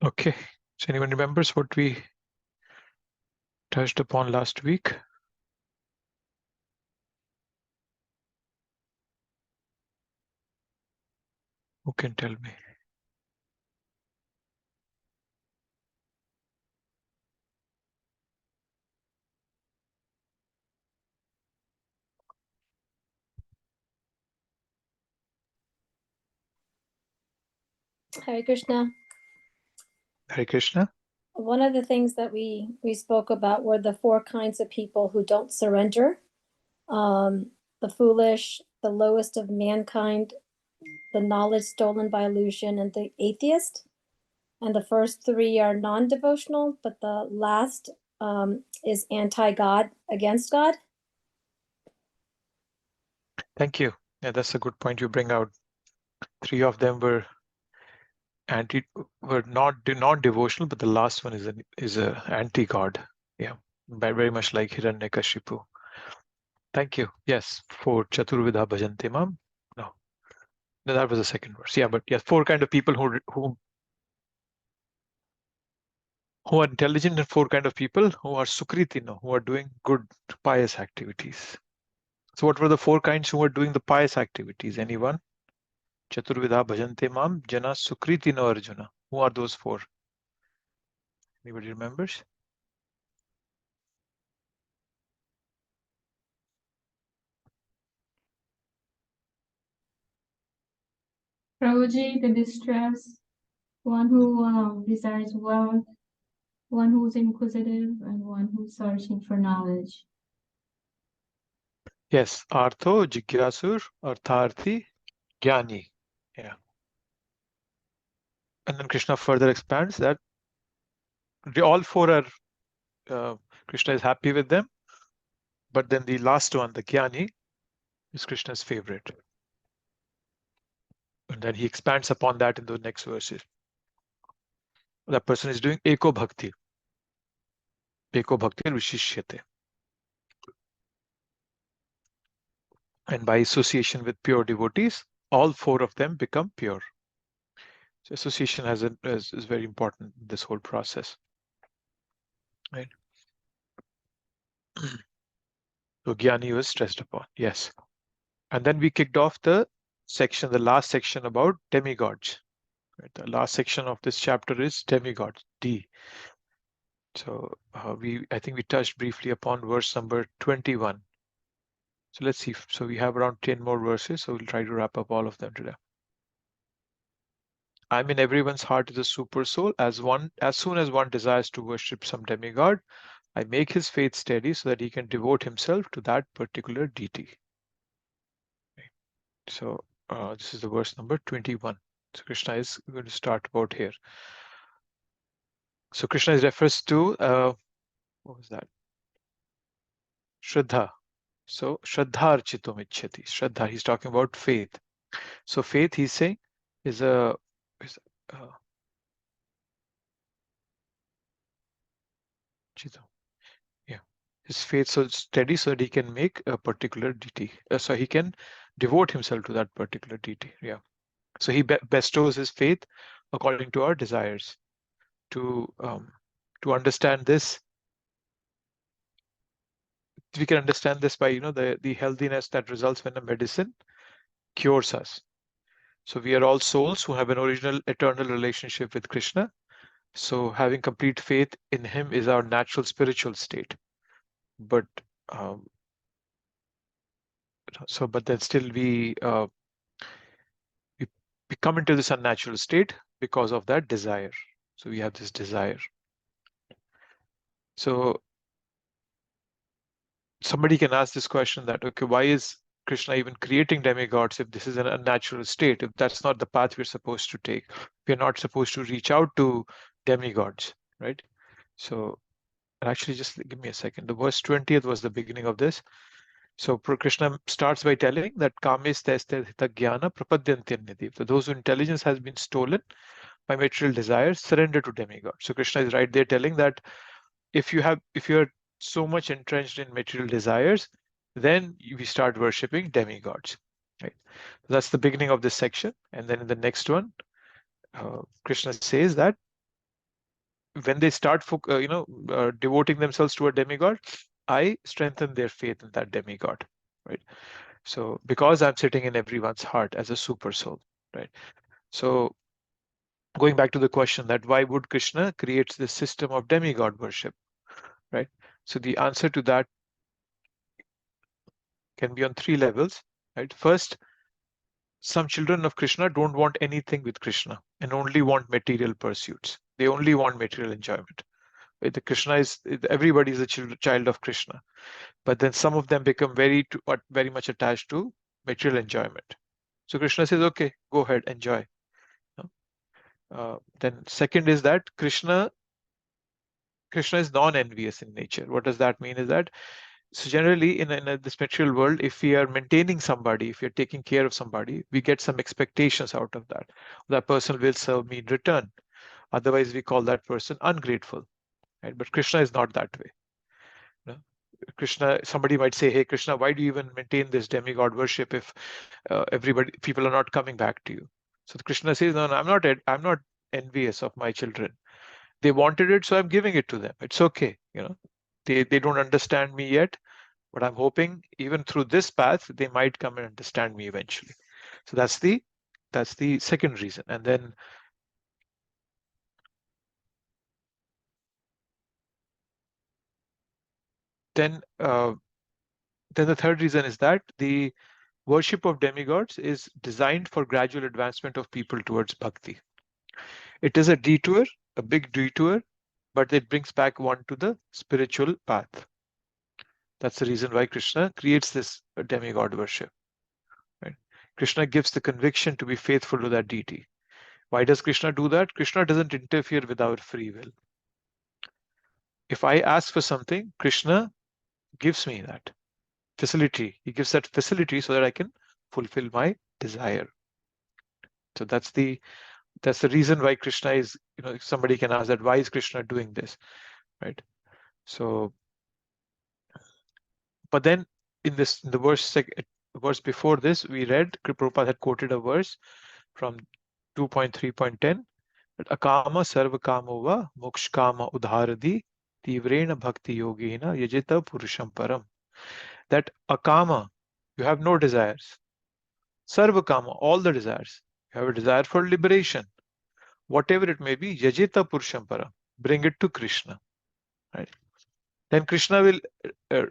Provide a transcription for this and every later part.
Okay, so anyone remembers what we touched upon last week? Who can tell me? Hare Krishna. Hare Krishna. One of the things that we spoke about were the four kinds of people who don't surrender. The foolish, the lowest of mankind, the knowledge stolen by illusion, and the atheist. And the first three are non-devotional, but the last is anti-God, against God. Thank you. Yeah, that's a good point you bring out. Three of them were not devotional, but the last one is a anti-God. Yeah, very much like Hiranyakashipu. Thank you. Yes, for Chaturvidha Bhajante Mam. No, that was the second verse. Yeah, but yes, four kind of people who are intelligent, and four kind of people who are sukritino, who are doing good pious activities. So what were the four kinds who were doing the pious activities? Anyone? Chaturvidha Bhajante Mam, Jana Sukritino Arjuna. Who are those four? Anybody remembers? Prabhuji, the distressed, one who desires wealth, one who's inquisitive, and one who's searching for knowledge. Yes, Artho, Jigyasur, Artharthi, Jnani. Yeah. And then Krishna further expands that all four are, Krishna is happy with them. But then the last one, the Jnani, is Krishna's favorite. And then he expands upon that in the next verses. That person is doing Eko Bhakti. Eko Bhakti Vishishyate. And by association with pure devotees, all four of them become pure. So association is very important in this whole process. Right? So Jnani was stressed upon, yes. And then we kicked off the last section about demigods. Right? The last section of this chapter is demigods, D. So I think we touched briefly upon verse number 21. So let's see. So we have around 10 more verses. So we'll try to wrap up all of them today. I'm in everyone's heart is a super soul. As soon as one desires to worship some demigod, I make his faith steady so that he can devote himself to that particular deity. Okay. So this is the verse number 21. So Krishna is going to start about here. So Krishna is refers to what was that? Shraddha. So Shraddha Architum Ichyati. Shraddha, he's talking about faith. So faith, he's saying, is a yeah, his faith so steady so that he can make a particular deity. So he can devote himself to that particular deity. Yeah. So he bestows his faith according to our desires. To understand this, we can understand this by the healthiness that results when a medicine cures us. So we are all souls who have an original eternal relationship with Krishna. So having complete faith in him is our natural spiritual state. But then still we come into this unnatural state because of that desire. So we have this desire. So somebody can ask this question that, okay, why is Krishna even creating demigods if this is an unnatural state, if that's not the path we're supposed to take? We're not supposed to reach out to demigods, right? So actually, just give me a second. The verse 20th was the beginning of this. So Krishna starts by telling that kames teste hita jnana prapadyantyanidhi. So those whose intelligence has been stolen by material desires surrender to demigods. So Krishna is right there telling that if you're so much entrenched in material desires, then we start worshipping demigods. Right? So that's the beginning of this section. And then in the next one, Krishna says that when they start devoting themselves to a demigod, I strengthen their faith in that demigod, right? So because I'm sitting in everyone's heart as a super soul, right? So going back to the question that why would Krishna create this system of demigod worship, right? So the answer to that can be on 3 levels, right? First, some children of Krishna don't want anything with Krishna and only want material pursuits. They only want material enjoyment. The Krishna is, everybody is a child of Krishna, but then some of them become very much attached to material enjoyment. So Krishna says, okay, go ahead, enjoy. Then second is that Krishna is non-envious in nature. What does that mean? Is that so generally in this material world, if we are maintaining somebody, if we are taking care of somebody, we get some expectations out of that. That person will serve me in return. Otherwise, we call that person ungrateful. Right? But Krishna is not that way. You know? Krishna, somebody might say, hey, Krishna, why do you even maintain this demigod worship if people are not coming back to you? So Krishna says, no, I'm not envious of my children. They wanted it, so I'm giving it to them. It's okay. They don't understand me yet, but I'm hoping even through this path, they might come and understand me eventually. So that's the second reason. And then the third reason is that the worship of demigods is designed for gradual advancement of people towards bhakti. It is a detour, a big detour, but it brings back one to the spiritual path. That's the reason why Krishna creates this demigod worship. Right? Krishna gives the conviction to be faithful to that deity. Why does Krishna do that? Krishna doesn't interfere with our free will. If I ask for something, Krishna gives me that facility. He gives that facility so that I can fulfill my desire. So that's the reason why Krishna is, if somebody can ask that, why is Krishna doing this, right? So, but then in the verse before this, we read, Prabhupada had quoted a verse from 2.3.10, akama sarva kamo va moksha kama udharadi tivrena bhakti yogena yajita purusham param. That akama, you have no desires. Sarva kama, all the desires. You have a desire for liberation. Whatever it may be, yajita purusham param. Bring it to Krishna. Right? Then Krishna will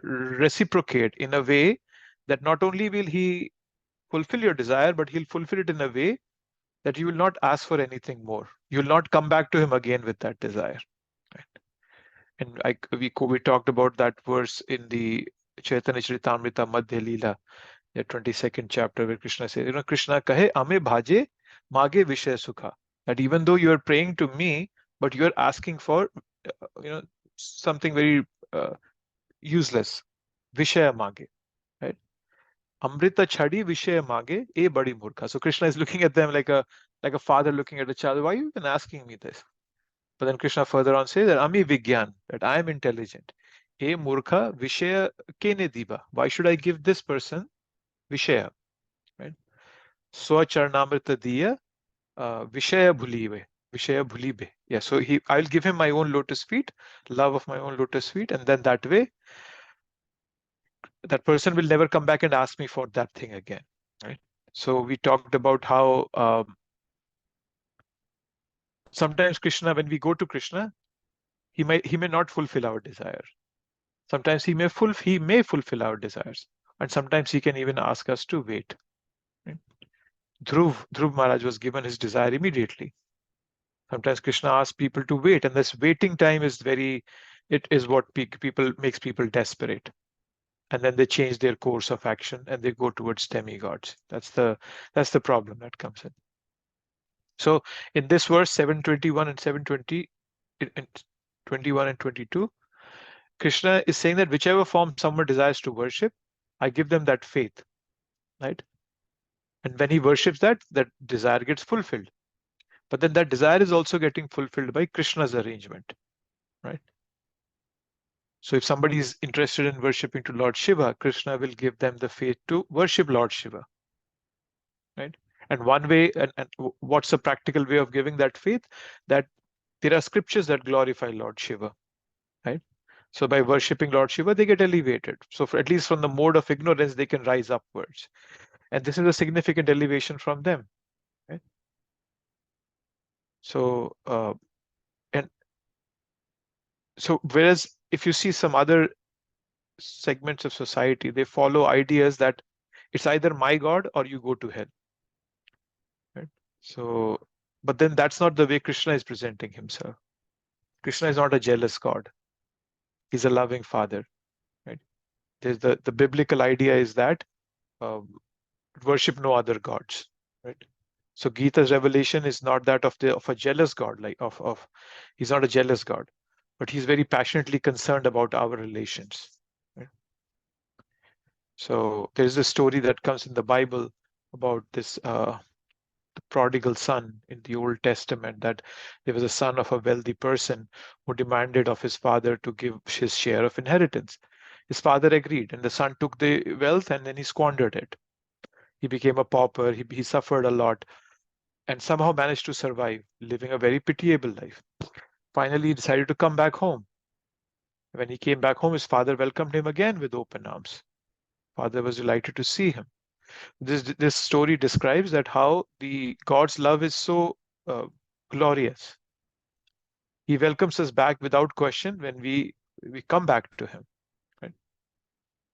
reciprocate in a way that not only will he fulfill your desire, but he'll fulfill it in a way that you will not ask for anything more. You will not come back to him again with that desire. Right? And we talked about that verse in the Chaitanya Charitamrita Madhya Leela, the 22nd chapter, where Krishna says, Krishna kahe ame bhaje mage vishaya sukha. That even though you are praying to me, but you are asking for, something very useless. Vishaya mage, right? Amrita chadi vishaya mage e badi murkha. So Krishna is looking at them like a father looking at a child. Why are you even asking me this? But then Krishna further on says that Ami Vigyan, that I am intelligent. Hey Murkha, Vishaya Kene Diba. Why should I give this person Vishaya? Right? Swa Charnamrita Diya Vishaya Bhulive. Vishaya Bhulibe. Yeah, so I'll give him my own lotus feet, love of my own lotus feet, and then that way, that person will never come back and ask me for that thing again. Right? So we talked about how sometimes Krishna, when we go to Krishna, he may not fulfill our desire. Sometimes he may fulfill our desires, and sometimes he can even ask us to wait. Right? Dhruv Maharaj was given his desire immediately. Sometimes Krishna asks people to wait, and this waiting time is what makes people desperate, and then they change their course of action and they go towards demigods. That's the problem that comes in. So in this verse 721 and 720, 21 and 22. Krishna is saying that whichever form someone desires to worship, I give them that faith, right? And when he worships that desire gets fulfilled. But then that desire is also getting fulfilled by Krishna's arrangement, right? So if somebody is interested in worshipping to Lord Shiva, Krishna will give them the faith to worship Lord Shiva, right? And one way, and what's the practical way of giving that faith? That there are scriptures that glorify Lord Shiva, right? So by worshipping Lord Shiva, they get elevated. So at least from the mode of ignorance, they can rise upwards. And this is a significant elevation from them. Right? So, and so whereas if you see some other segments of society, they follow ideas that it's either my God or you go to hell. Right? So, but then that's not the way Krishna is presenting himself. Krishna is not a jealous God. He's a loving father. Right? There's the biblical idea is that worship no other gods. Right? So Gita's revelation is not that of a jealous God, like he's not a jealous God, but he's very passionately concerned about our relations. Right? So there's a story that comes in the Bible about this the prodigal son in the Old Testament, that there was a son of a wealthy person who demanded of his father to give his share of inheritance. His father agreed, and the son took the wealth and then he squandered it. He became a pauper, he suffered a lot, and somehow managed to survive, living a very pitiable life. Finally, he decided to come back home. When he came back home, his father welcomed him again with open arms. Father was delighted to see him. This story describes that how the God's love is so glorious. He welcomes us back without question when we come back to him. Right?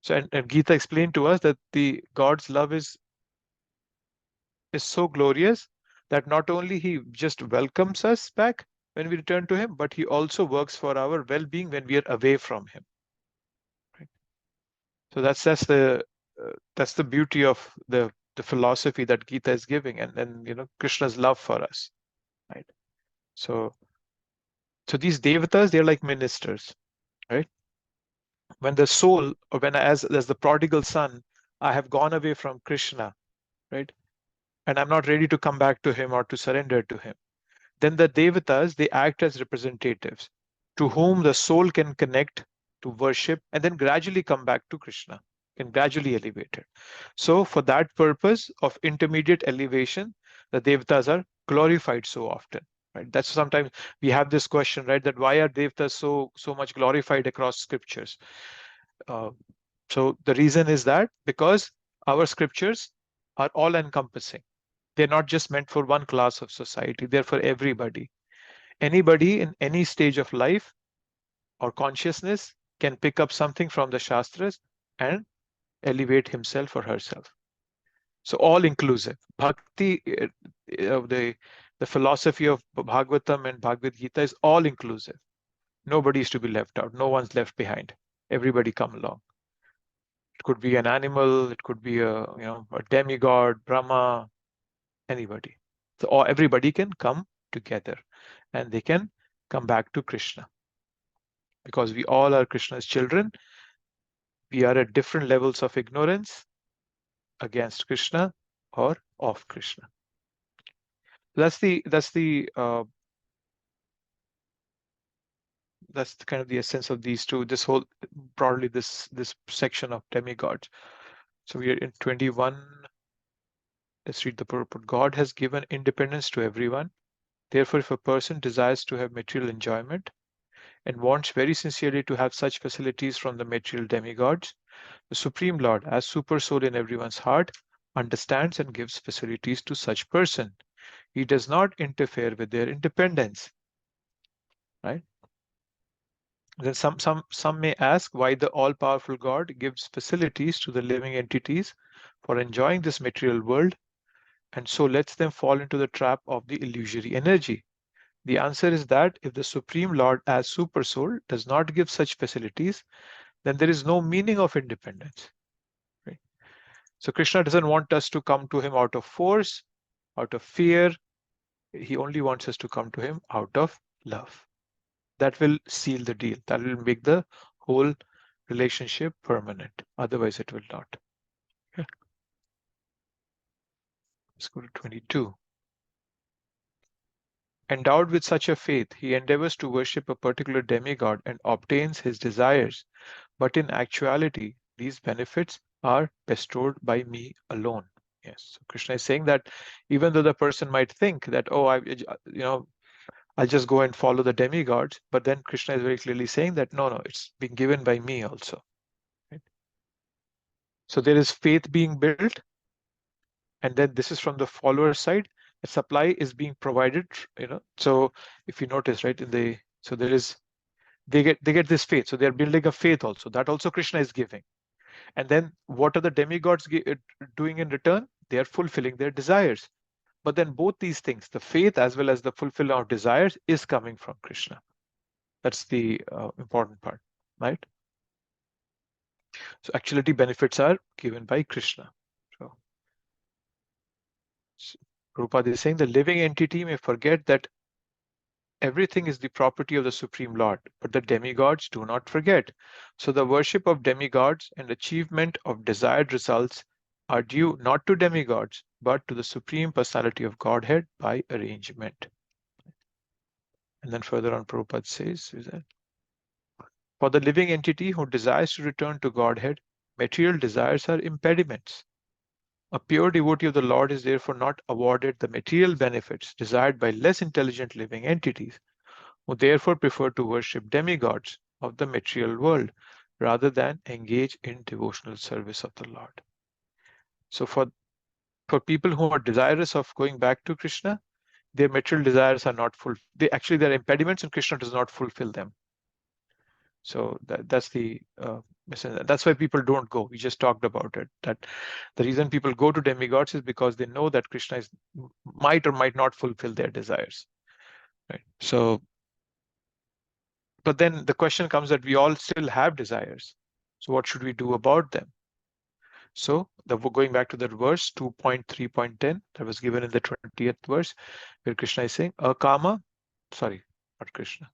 So and Gita explained to us that the God's love is so glorious that not only he just welcomes us back when we return to him, but he also works for our well-being when we are away from him. Right? So that's the beauty of the philosophy that Gita is giving, and Krishna's love for us. Right? So these devatas, they're like ministers, right? When the soul, or when as the prodigal son, I have gone away from Krishna, right? And I'm not ready to come back to him or to surrender to him. Then the devatas, they act as representatives to whom the soul can connect to worship and then gradually come back to Krishna, can gradually elevate it. So for that purpose of intermediate elevation, the devatas are glorified so often. Right? That's sometimes we have this question, right? That why are devatas so much glorified across scriptures? So the reason is that because our scriptures are all encompassing. They're not just meant for one class of society, they're for everybody. Anybody in any stage of life or consciousness can pick up something from the Shastras and elevate himself or herself. So all inclusive. Bhakti, the philosophy of Bhagavatam and Bhagavad Gita is all inclusive. Nobody is to be left out. No one's left behind. Everybody come along. It could be an animal. It could be a demigod, Brahma, anybody. So everybody can come together and they can come back to Krishna. Because we all are Krishna's children. We are at different levels of ignorance against Krishna or of Krishna. That's kind of the essence of these two. This whole broadly this section of demigods. So we are in 21. Let's read the purport. God has given independence to everyone. Therefore, if a person desires to have material enjoyment and wants very sincerely to have such facilities from the material demigods, the Supreme Lord, as super soul in everyone's heart, understands and gives facilities to such person. He does not interfere with their independence. Right? Then some may ask why the all-powerful God gives facilities to the living entities for enjoying this material world, and so lets them fall into the trap of the illusory energy. The answer is that if the Supreme Lord as super soul does not give such facilities, then there is no meaning of independence. Right? So Krishna doesn't want us to come to him out of force, out of fear. He only wants us to come to him out of love. That will seal the deal. That will make the whole relationship permanent. Otherwise, it will not. Okay. Let's go to 22. Endowed with such a faith, he endeavors to worship a particular demigod and obtains his desires. But in actuality, these benefits are bestowed by me alone. Yes. So Krishna is saying that even though the person might think that, oh, I'll just go and follow the demigods. But then Krishna is very clearly saying that no, it's being given by me also. Right? So there is faith being built, and then this is from the follower side. The supply is being provided. So if you notice, right, so there is they get this faith. So they're building a faith also. That also Krishna is giving. And then what are the demigods doing in return? They are fulfilling their desires. But then both these things, the faith as well as the fulfillment of desires, is coming from Krishna. That's the important part, right? So actuality benefits are given by Krishna. So Prabhupada is saying the living entity may forget that everything is the property of the Supreme Lord, but the demigods do not forget. So the worship of demigods and achievement of desired results are due not to demigods, but to the Supreme Personality of Godhead by arrangement. And then further on, Prabhupada says, for the living entity who desires to return to Godhead, material desires are impediments. A pure devotee of the Lord is therefore not awarded the material benefits desired by less intelligent living entities, who therefore prefer to worship demigods of the material world rather than engage in devotional service of the Lord. So for people who are desirous of going back to Krishna, their material desires are not full. They're impediments, and Krishna does not fulfill them. So that's the that's why people don't go. We just talked about it. That the reason people go to demigods is because they know that Krishna might or might not fulfill their desires. Right. So, but then the question comes that we all still have desires. So what should we do about them? So going back to that verse 2.3.10 that was given in the 20th verse, where Krishna is saying, Akama, sorry, not Krishna.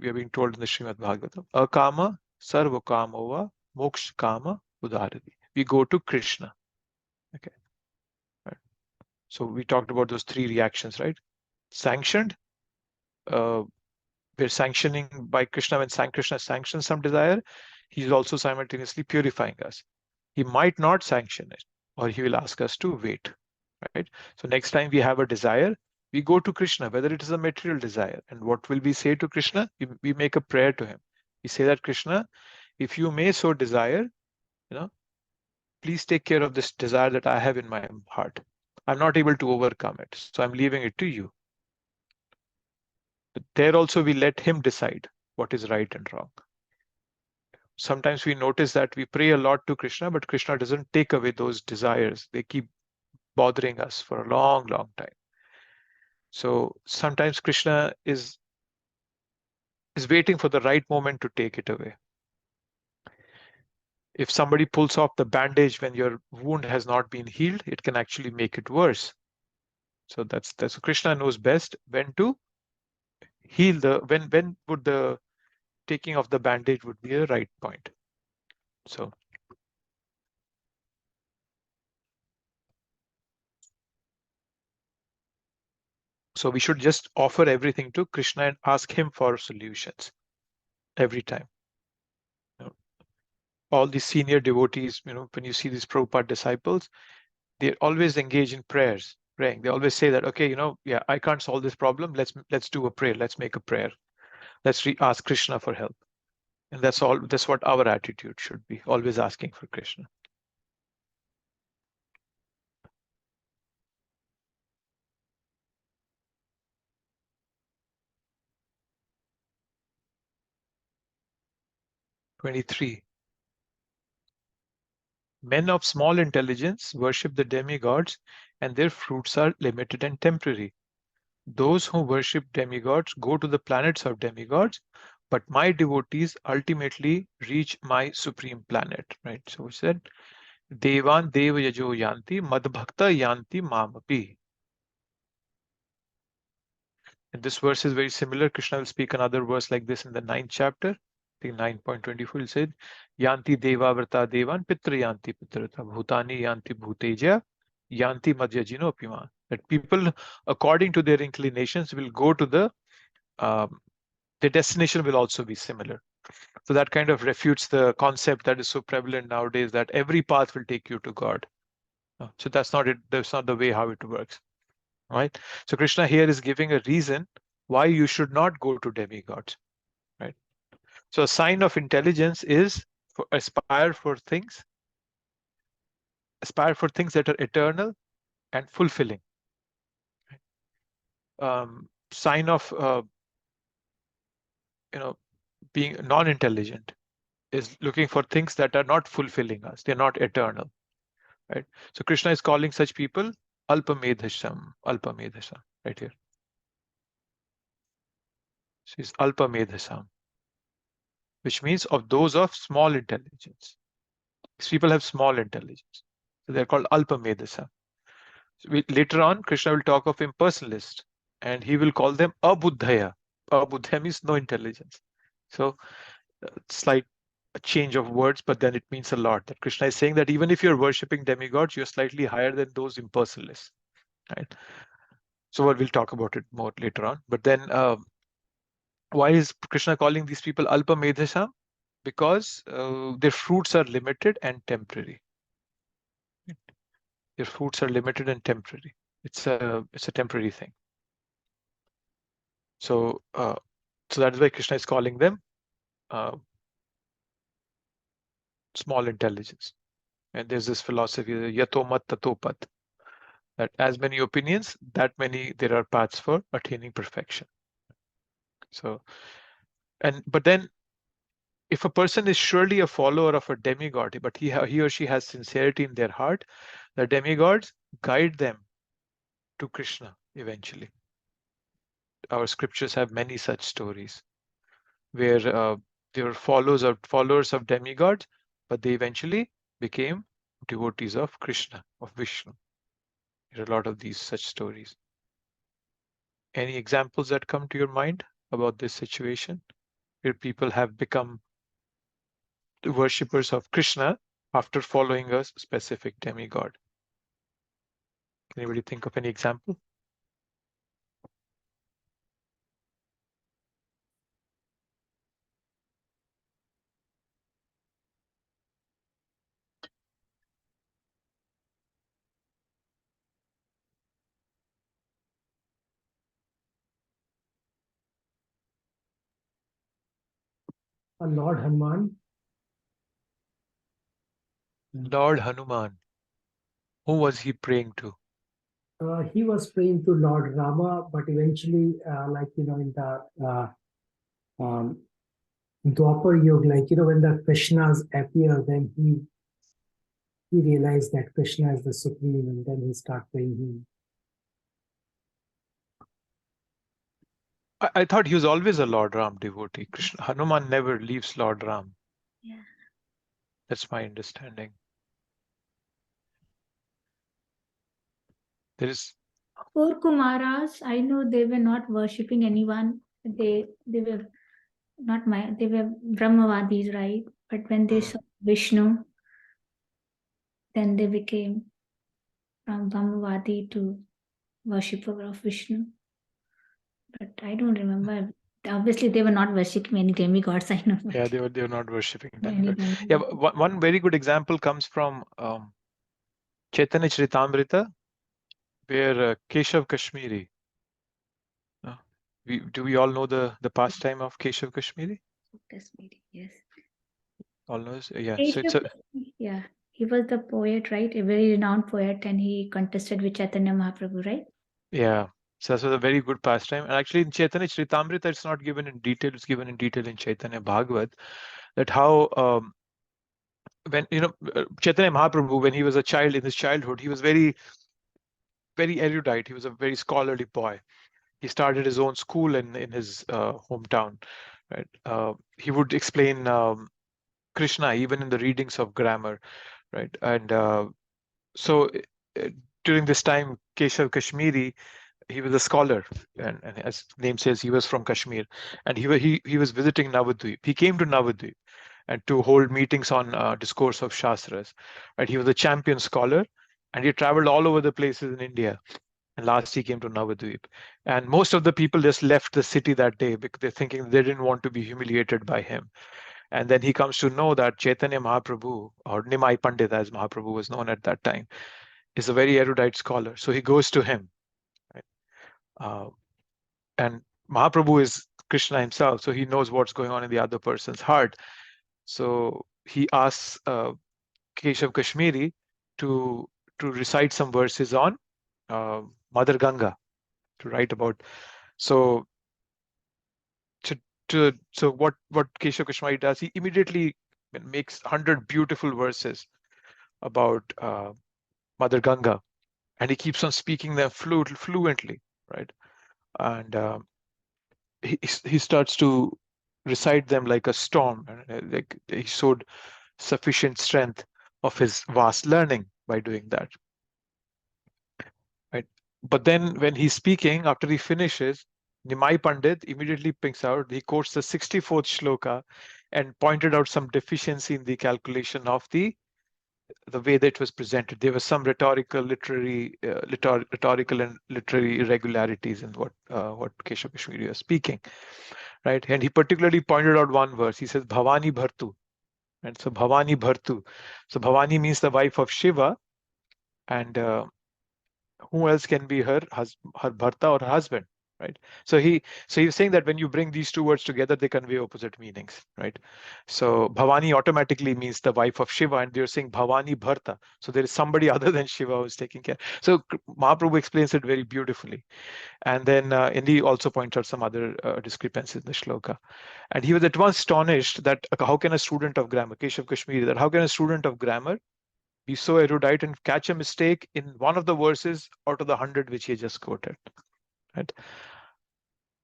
We are being told in the Srimad Bhagavatam, Akama sarva kamova moksha kama udharati. We go to Krishna. Okay. Right. So we talked about those three reactions, right? Sanctioned. We're sanctioning by Krishna. When Krishna sanctions some desire, he's also simultaneously purifying us. He might not sanction it, or he will ask us to wait. Right. So next time we have a desire, we go to Krishna, whether it is a material desire. And what will we say to Krishna? We make a prayer to him. We say that, Krishna, if you may so desire, please take care of this desire that I have in my heart. I'm not able to overcome it, so I'm leaving it to you. But there also we let him decide what is right and wrong. Sometimes we notice that we pray a lot to Krishna, but Krishna doesn't take away those desires. They keep bothering us for a long, long time. So sometimes Krishna is waiting for the right moment to take it away. If somebody pulls off the bandage when your wound has not been healed, it can actually make it worse. So that's Krishna knows best when to heal when would the taking of the bandage would be a right point. So we should just offer everything to Krishna and ask him for solutions every time. All these senior devotees, when you see these Prabhupada disciples, they always engage in praying. They always say that, okay, yeah, I can't solve this problem. Let's do a prayer. Let's make a prayer. Let's ask Krishna for help. And that's what our attitude should be, always asking for Krishna. (23) Men of small intelligence worship the demigods, and their fruits are limited and temporary. Those who worship demigods go to the planets of demigods, but my devotees ultimately reach my supreme planet. Right? So we said, Devan Deva Yajo Yanti, Madbhakta Yanti Mamapi. And this verse is very similar. Krishna will speak another verse like this in the 9th chapter. I think 9.24 he said, Yanti Deva Vrata Devan Pitra Yanti Pitrata Bhutani Yanti Bhuteja Yanti Madhyajino Pima. That people, according to their inclinations, will go to their destination will also be similar. So that kind of refutes the concept that is so prevalent nowadays that every path will take you to God. So that's not it. That's not the way how it works. Right? So Krishna here is giving a reason why you should not go to demigods, right? So a sign of intelligence is aspire for things that are eternal and fulfilling. Sign of being non-intelligent is looking for things that are not fulfilling us. They're not eternal, right? So Krishna is calling such people alpamedhasam, right here. She's alpamedhasam, which means of those of small intelligence. These people have small intelligence, so they're called alpamedhasam. So later on, Krishna will talk of impersonalist, and he will call them abuddhaya. Abuddhaya means no intelligence. So it's like a change of words, but then it means a lot. That Krishna is saying that even if you're worshipping demigods, you're slightly higher than those impersonalists, right? So we'll talk about it more later on. But then why is Krishna calling these people alpa medhasam? Because their fruits are limited and temporary. Their fruits are limited and temporary. It's a temporary thing. So so that is why Krishna is calling them small intelligence. And there's this philosophy, yato mat tato pat, that as many opinions, that many there are paths for attaining perfection. So, but then if a person is surely a follower of a demigod, but he or she has sincerity in their heart, the demigods guide them to Krishna eventually. Our scriptures have many such stories where they were followers of demigods, but they eventually became devotees of Krishna, of Vishnu. There are a lot of these such stories. Any examples that come to your mind about this situation where people have become worshippers of Krishna after following a specific demigod? Can anybody think of any example? Lord Hanuman. Lord Hanuman. Who was he praying to? He was praying to Lord Rama, but eventually, in the Dwapar Yuga, when the Krishnas appear, then he realized that Krishna is the supreme, and then he started praying him. I thought he was always a Lord Ram devotee. Krishna, Hanuman never leaves Lord Ram. Yeah. That's my understanding. There is. For Kumaras, I know they were not worshipping anyone. They were they were Brahmavadis, right? But when they saw Vishnu, then they became from Brahmavadi to worshipper of Vishnu. But I don't remember. Obviously, they were not worshipping any demigods. I know. Yeah, they were not worshipping Any demigods. Yeah, one very good example comes from Chaitanya Charitamrita, where Keshav Kashmiri. Do we all know the pastime of Keshav Kashmiri? Kashmiri, yes. All knows. Yeah. Keshav, So yeah, he was the poet, right? A very renowned poet, and he contested with Chaitanya Mahaprabhu, right? yeah. So that was a very good pastime. And actually in Chaitanya Charitamrita, it's not given in detail. It's given in detail in Chaitanya Bhagavat, that how when Chaitanya Mahaprabhu, when he was a child in his childhood, he was very, very erudite. He was a very scholarly boy. He started his own school in his hometown. Right. He would explain Krishna even in the readings of grammar. Right. And so during this time, Keshav Kashmiri, he was a scholar, and as name says, he was from Kashmir, and he was visiting Navadvip. He came to Navadvip and to hold meetings on discourse of Shastras. Right, he was a champion scholar, and he traveled all over the places in India. And last he came to Navadvip, and most of the people just left the city that day because they're thinking they didn't want to be humiliated by him. And then he comes to know that Chaitanya Mahaprabhu, or Nimai Pandit as Mahaprabhu was known at that time, is a very erudite scholar. So he goes to him. Right? And Mahaprabhu is Krishna himself, so he knows what's going on in the other person's heart. So he asks Keshav Kashmiri to recite some verses on Mother Ganga, to write about. So what Keshav Kashmiri does, he immediately makes 100 beautiful verses about Mother Ganga, and he keeps on speaking them fluently, right? And he starts to recite them like a storm, and like he showed sufficient strength of his vast learning by doing that, right? But then when he's speaking, after he finishes, Nimai Pandit immediately picks out, he quotes the 64th shloka and pointed out some deficiency in the calculation of the way that it was presented. There was some rhetorical and literary irregularities in what Keshav Kashmiri was speaking, right? And he particularly pointed out one verse. He says Bhavani Bhartu, and so Bhavani Bhartu. So Bhavani means the wife of Shiva, and who else can be her bharta or her husband, right? So he's saying that when you bring these two words together, they convey opposite meanings, right? So Bhavani automatically means the wife of Shiva, and they're saying Bhavani Bharta. So there is somebody other than Shiva who's taking care. So Mahaprabhu explains it very beautifully. And then Indy also points out some other discrepancies in the shloka. And he was at once astonished that how can a student of grammar, Keshav Kashmiri, that how can a student of grammar be so erudite and catch a mistake in one of the verses out of the 100 which he just quoted, right?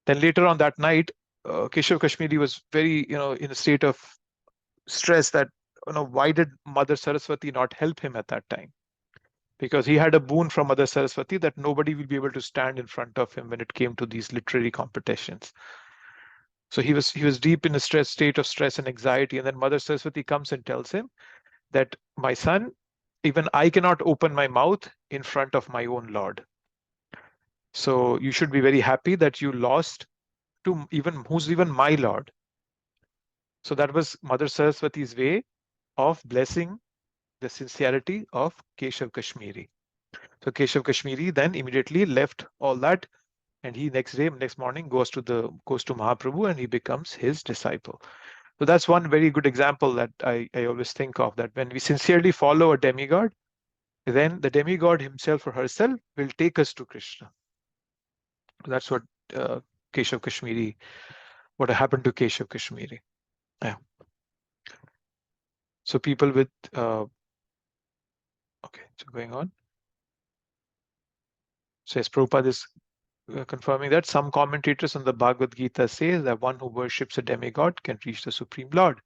Then later on that night, Keshav Kashmiri was very, in a state of stress that, why did Mother Saraswati not help him at that time? Because he had a boon from Mother Saraswati that nobody will be able to stand in front of him when it came to these literary competitions. So he was deep in a state of stress and anxiety, and then Mother Saraswati comes and tells him that, my son, even I cannot open my mouth in front of my own Lord. So you should be very happy that you lost to who's even my Lord. So that was Mother Saraswati's way of blessing the sincerity of Keshav Kashmiri. So Keshav Kashmiri then immediately left all that, and he next morning goes to Mahaprabhu, and he becomes his disciple. So that's one very good example that I always think of, that when we sincerely follow a demigod, then the demigod himself or herself will take us to Krishna. That's what Keshav Kashmiri, what happened to Keshav Kashmiri. Yeah. So people with, okay, so going on. So as Prabhupada is confirming that some commentators on the Bhagavad Gita say that one who worships a demigod can reach the Supreme Lord.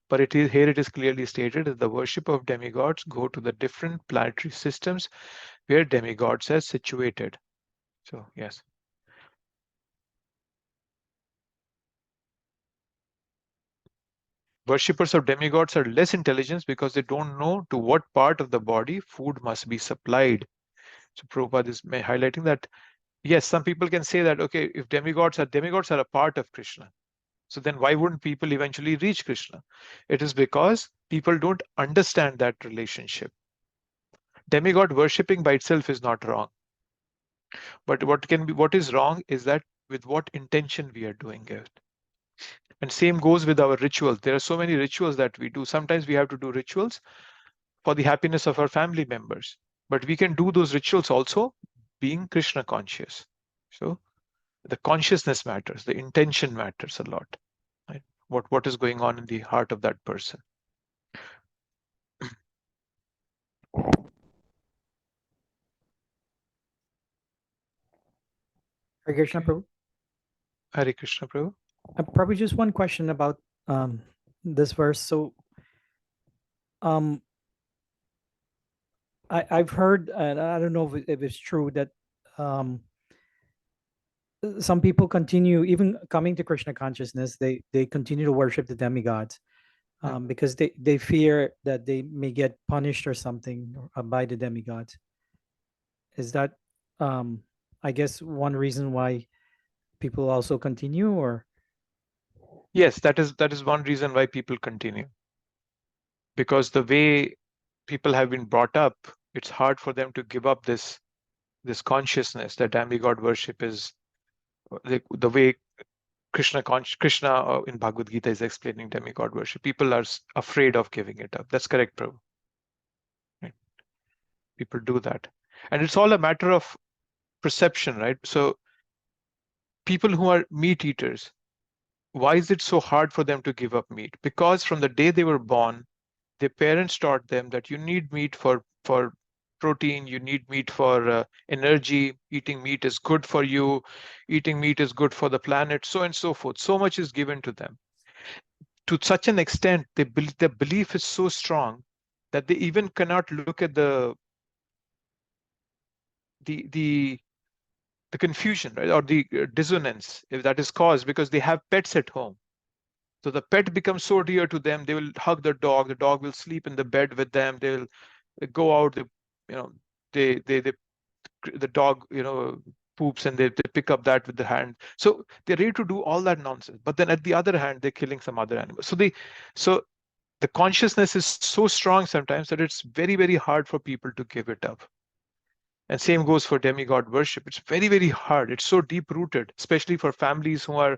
But here it is clearly stated that the worship of demigods go to the different planetary systems where demigods are situated. So, yes. Worshippers of demigods are less intelligent because they don't know to what part of the body food must be supplied. So Prabhupada is highlighting that, yes, some people can say that, okay, if demigods are a part of Krishna, so then why wouldn't people eventually reach Krishna? It is because people don't understand that relationship. Demigod worshipping by itself is not wrong. But what is wrong is that with what intention we are doing it. And same goes with our rituals. There are so many rituals that we do. Sometimes we have to do rituals for the happiness of our family members. But we can do those rituals also being Krishna conscious. So the consciousness matters, the intention matters a lot. Right? What is going on in the heart of that person. Hare Krishna, Prabhu. Hare Krishna, Prabhu. Probably just one question about this verse. So I've heard, and I don't know if it's true, that some people continue, even coming to Krishna consciousness, they continue to worship the demigods because they fear that they may get punished or something by the demigods. Is that, I guess, one reason why people also continue, or? Yes, that is one reason why people continue. Because the way people have been brought up, it's hard for them to give up this consciousness that demigod worship is the way Krishna in Bhagavad Gita is explaining demigod worship. People are afraid of giving it up. That's correct, Prabhu. Right? People do that. And it's all a matter of perception, right? So people who are meat eaters, why is it so hard for them to give up meat? Because from the day they were born, their parents taught them that you need meat for protein, you need meat for energy, eating meat is good for you, eating meat is good for the planet, so and so forth. So much is given to them. To such an extent, their belief is so strong that they even cannot look at the confusion, right, or the dissonance if that is caused because they have pets at home. So the pet becomes so dear to them, they will hug the dog will sleep in the bed with them, they'll go out, the dog, poops and they pick up that with the hand. So they're ready to do all that nonsense. But then at the other hand, they're killing some other animal. So the consciousness is so strong sometimes that it's very, very hard for people to give it up. And same goes for demigod worship. It's very, very hard. It's so deep rooted, especially for families who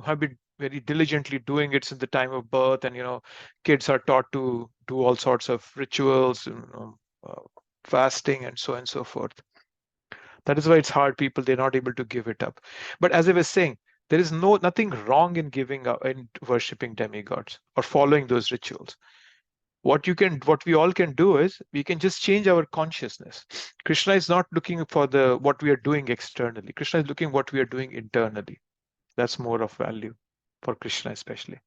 have been very diligently doing it since the time of birth. And, kids are taught to do all sorts of rituals, fasting and so on and so forth. That is why it's hard. They're not able to give it up. But as I was saying, there is nothing wrong in giving up and worshipping demigods or following those rituals. What we all can do is we can just change our consciousness. Krishna is not looking for what we are doing externally. Krishna is looking what we are doing internally. That's more of value for Krishna especially.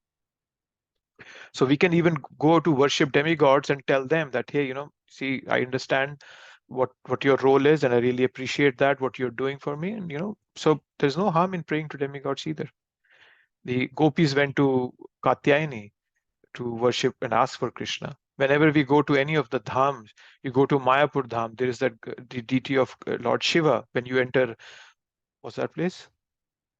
So we can even go to worship demigods and tell them that, hey, see, I understand what your role is, and I really appreciate that, what you're doing for me. And, so there's no harm in praying to demigods either. The gopis went to Katyayani to worship and ask for Krishna. Whenever we go to any of the dhams, you go to Mayapur Dham, there is the deity of Lord Shiva. When you enter, what's that place?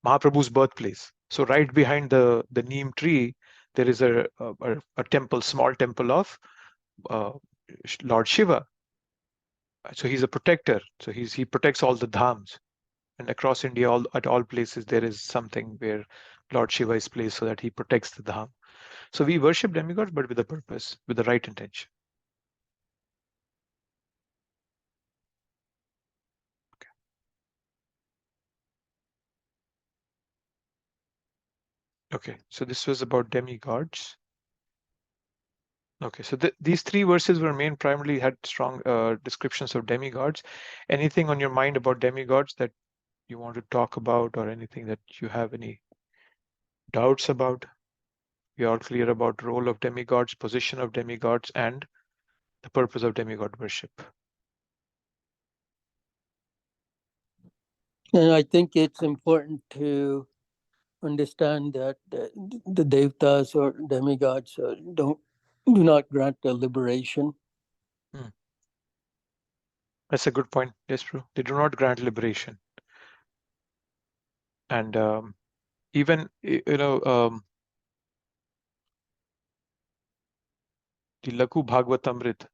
Mahaprabhu's birthplace. So right behind the neem tree, there is a temple, small temple of Lord Shiva. So he's a protector. So he protects all the dhams. And across India, at all places, there is something where Lord Shiva is placed so that he protects the dham. So we worship demigods, but with a purpose, with the right intention. Okay, so this was about demigods. Okay, so these three verses were primarily had strong descriptions of demigods. Anything on your mind about demigods that you want to talk about, or anything that you have any doubts about? We are clear about role of demigods, position of demigods, and the purpose of demigod worship. And I think it's important to understand that the devtas or demigods do not grant the liberation. That's a good point. Yes, true. They do not grant liberation. And even, the Laghu Bhagavatamrit.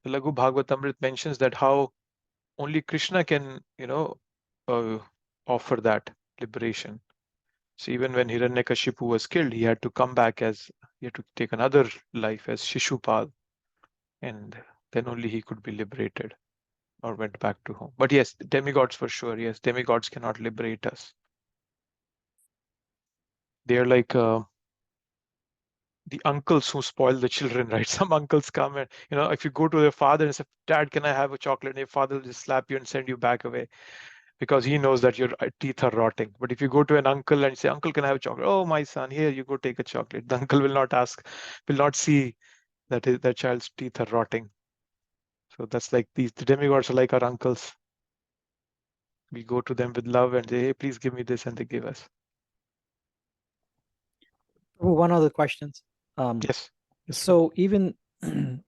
The Laghu Bhagavatamrit mentions that how only Krishna can, offer that liberation. So even when Hiranyakashipu was killed, he had to come back he had to take another life as Shishupal, and then only he could be liberated or went back to home. But yes, demigods for sure. Yes, demigods cannot liberate us. They are like the uncles who spoil the children, right? Some uncles come and, if you go to your father and say, Dad, can I have a chocolate? And your father will just slap you and send you back away because he knows that your teeth are rotting. But if you go to an uncle and say, Uncle, can I have a chocolate? Oh, my son, here, you go take a chocolate. The uncle will not see that that child's teeth are rotting. So that's like the demigods are like our uncles. We go to them with love and say, hey, please give me this, and they give us. One other question. Yes. So even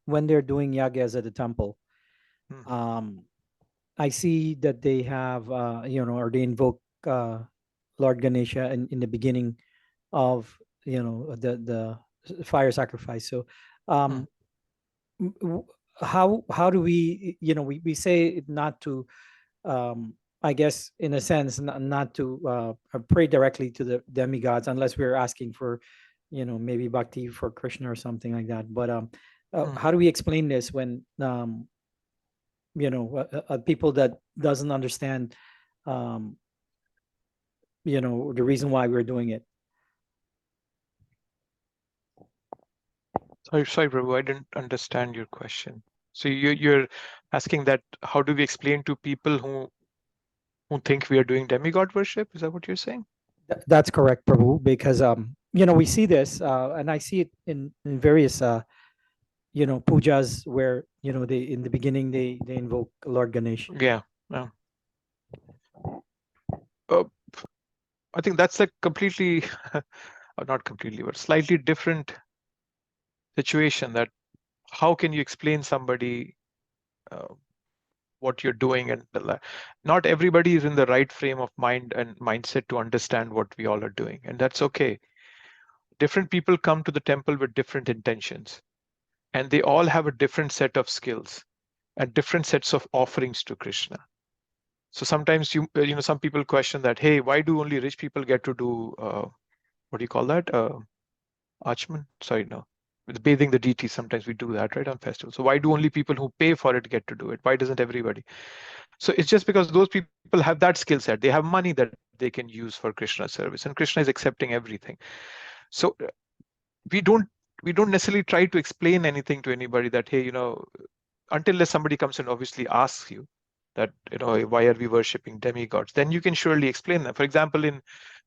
when they're doing yagas at the temple, I see that they have, or they invoke Lord Ganesha in the beginning of, the fire sacrifice. So how do we, we say not to I guess, in a sense, not to pray directly to the demigods unless we're asking for, maybe bhakti for Krishna or something like that. But how do we explain this when, people that doesn't understand, the reason why we're doing it? Sorry, Prabhu, I didn't understand your question. So you're asking that how do we explain to people who think we are doing demigod worship? Is that what you're saying? That's correct, Prabhu, because we see this, and I see it in various pujas where they in the beginning they invoke Lord Ganesh. Yeah. I think that's a completely, or not completely, but slightly different situation. That how can you explain somebody what you're doing, and not everybody is in the right frame of mind and mindset to understand what we all are doing, and that's okay. Different people come to the temple with different intentions, and they all have a different set of skills and different sets of offerings to Krishna. So sometimes some people question that, hey, why do only rich people get to do what do you call that? Achman? Sorry, no. With bathing the deity, sometimes we do that, right, on festivals. So why do only people who pay for it get to do it? Why doesn't everybody? So it's just because those people have that skill set. They have money that they can use for Krishna service, and Krishna is accepting everything. So we don't necessarily try to explain anything to anybody that, hey, until somebody comes and obviously asks you that, why are we worshipping demigods? Then you can surely explain them. For example,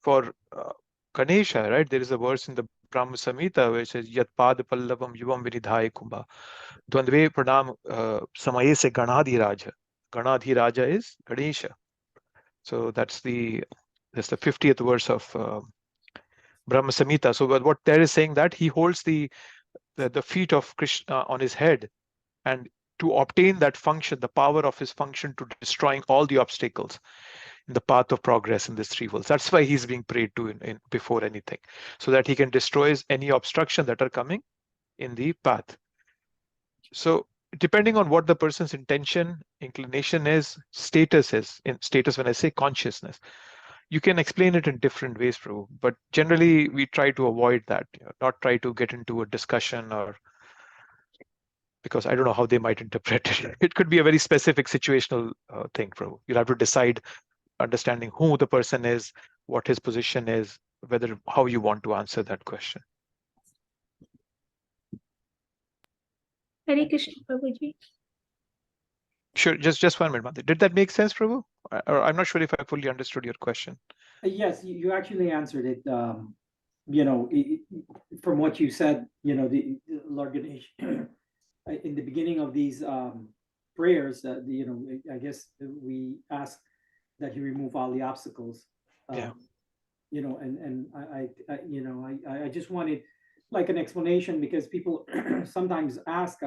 for Ganesha, right, there is a verse in the Brahma Samhita which says, Yat Pad Pallavam Yuvam Viridhaya Kumbha Dvandve Pranam Samaye Se Ganadhi Raja. Ganadhi Raja is Ganesha. So that's the 50th verse of Brahma Samhita. So what there is saying that he holds the feet of Krishna on his head, and to obtain that function, the power of his function to destroying all the obstacles in the path of progress in these three worlds. That's why he's being prayed to in before anything, so that he can destroy any obstruction that are coming in the path. So depending on what the person's intention, inclination is, status is, in status when I say consciousness, you can explain it in different ways, Prabhu. But generally we try to avoid that, not try to get into a discussion, or because I don't know how they might interpret it. It could be a very specific situational thing, Prabhu. You'll have to decide, understanding who the person is, what his position is, how you want to answer that question. Hare Krishna, Prabhuji. Sure, just 1 minute, Mati. Did that make sense, Prabhu? Or I'm not sure if I fully understood your question. Yes, you actually answered it. From what you said, the Lord Ganesh, in the beginning of these prayers, I guess we ask that he remove all the obstacles. Yeah. And I just wanted like an explanation, because people sometimes ask,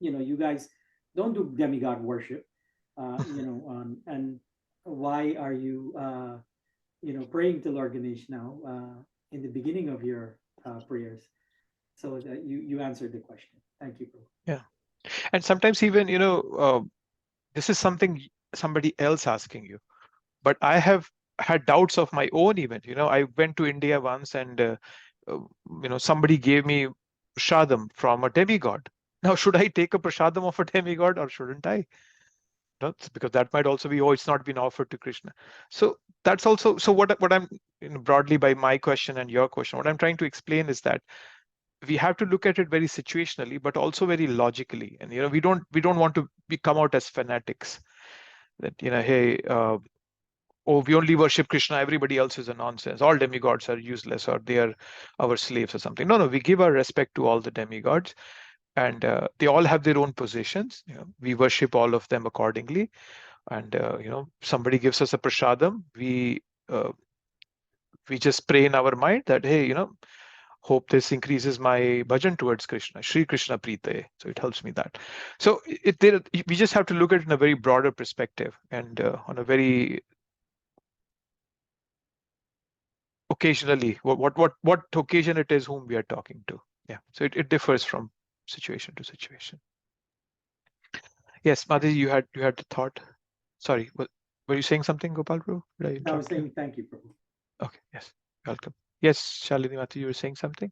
you guys don't do demigod worship, and why are you praying to Lord Ganesh now in the beginning of your prayers? So that you answered the question. Thank you, bro. Yeah. And sometimes even, this is something somebody else asking you, but I have had doubts of my own even. I went to India once, and somebody gave me prashadam from a demigod. Now, should I take a prashadam of a demigod or shouldn't I? Because that might also be, it's not been offered to Krishna. So that's also, so what I'm broadly, by my question and your question, what I'm trying to explain is that we have to look at it very situationally, but also very logically. And we don't want to come out as fanatics that hey, we only worship Krishna, everybody else is a nonsense, all demigods are useless, or they are our slaves or something. No, we give our respect to all the demigods, and they all have their own positions. We worship all of them accordingly, and somebody gives us a prasadam, we just pray in our mind that, hey, hope this increases my bhajan towards Krishna, Shri Krishna Pritaye. So it helps me that. So we just have to look at it in a very broader perspective, and on a very occasionally, what occasion it is, whom we are talking to. Yeah. So it differs from situation to situation. Yes, Madhu, you had the thought. Sorry, were you saying something, Gopal Prabhu? Did I I was interrupt you? saying thank you, Prabhu. Okay, yes, welcome. Yes, Shalini Mati, you were saying something?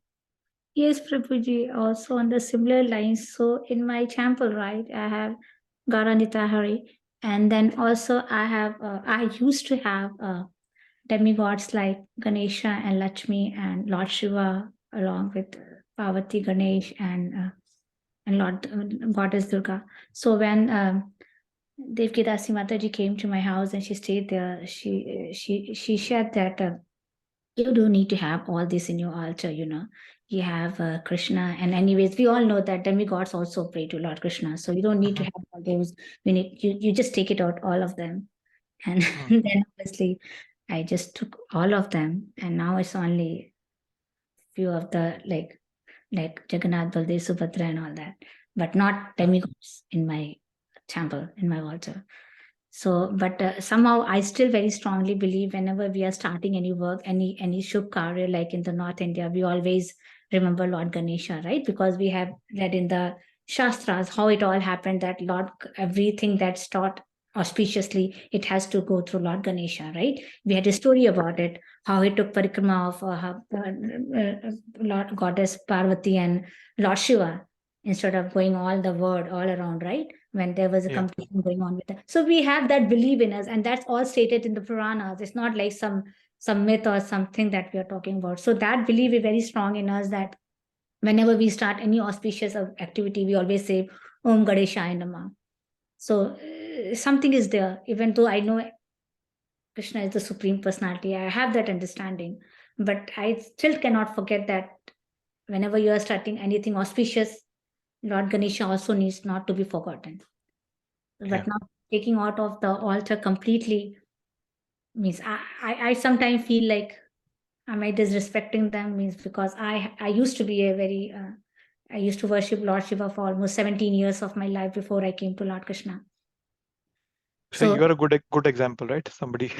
Yes, Prabhuji, also on the similar lines. So in my temple, right, I have Garanita Hari, and then also I used to have demigods like Ganesha and Lakshmi and Lord Shiva, along with Parvati, Ganesh, and Lord Goddess Durga. So when Devkidasi Mataji came to my house and she stayed there, she shared that you don't need to have all this in your altar, you know. You have Krishna, and anyways, we all know that demigods also pray to Lord Krishna. So you don't need to have all those. You just take it out, all of them. And then obviously I just took all of them, and now it's only few of the like Jagannath, Baldev, Subhadra and all that, but not demigods in my temple, in my altar. So, but somehow I still very strongly believe whenever we are starting any work, any Shubh Karya, like in the North India, we always remember Lord Ganesha, right? Because we have read in the Shastras how it all happened, that Lord, everything that's taught auspiciously, it has to go through Lord Ganesha, right? We had a story about it, how he took parikrama of Lord Goddess Parvati and Lord Shiva, instead of going all the world all around, right? When there was a competition going on with that. So we have that belief in us, and that's all stated in the Puranas. It's not like some myth or something that we are talking about. So that belief is very strong in us, that whenever we start any auspicious activity, we always say Om Ganeshaya Namah. So something is there, even though I know Krishna is the Supreme Personality, I have that understanding, but I still cannot forget that whenever you are starting anything auspicious, Lord Ganesha also needs not to be forgotten. But not taking out of the altar completely means I sometimes feel like, am I disrespecting them? Means because I used to be a very I used to worship Lord Shiva for almost 17 years of my life before I came to Lord Krishna. So you are a good example, right? Somebody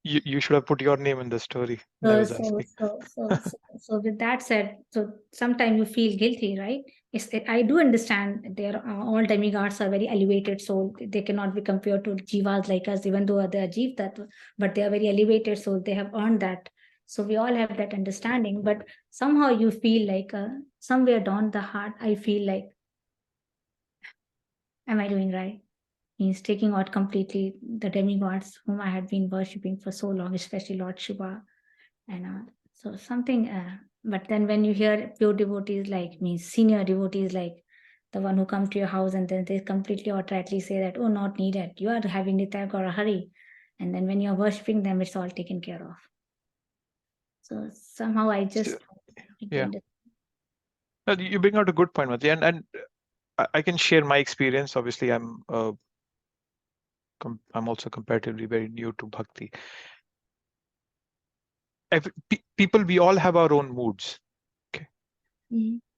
you should have put your name in the story. So with that said, so sometimes you feel guilty, right? I do understand all demigods are very elevated soul. They cannot be compared to jivas like us, even though they are jiv tattva, but they are very elevated soul. They have earned that. So we all have that understanding, but somehow you feel like somewhere down the heart, I feel like, am I doing right? Means taking out completely the demigods whom I had been worshipping for so long, especially Lord Shiva. And so something, but then when you hear pure devotees like me, senior devotees like the one who come to your house and then they completely outrightly say that, oh, not needed, you are having Nitya Gaura Hari. And then when you're worshipping them, it's all taken care of. So somehow I just... You bring out a good point, Mati, and I can share my experience. Obviously, I'm also comparatively very new to Bhakti. People, we all have our own moods. Okay.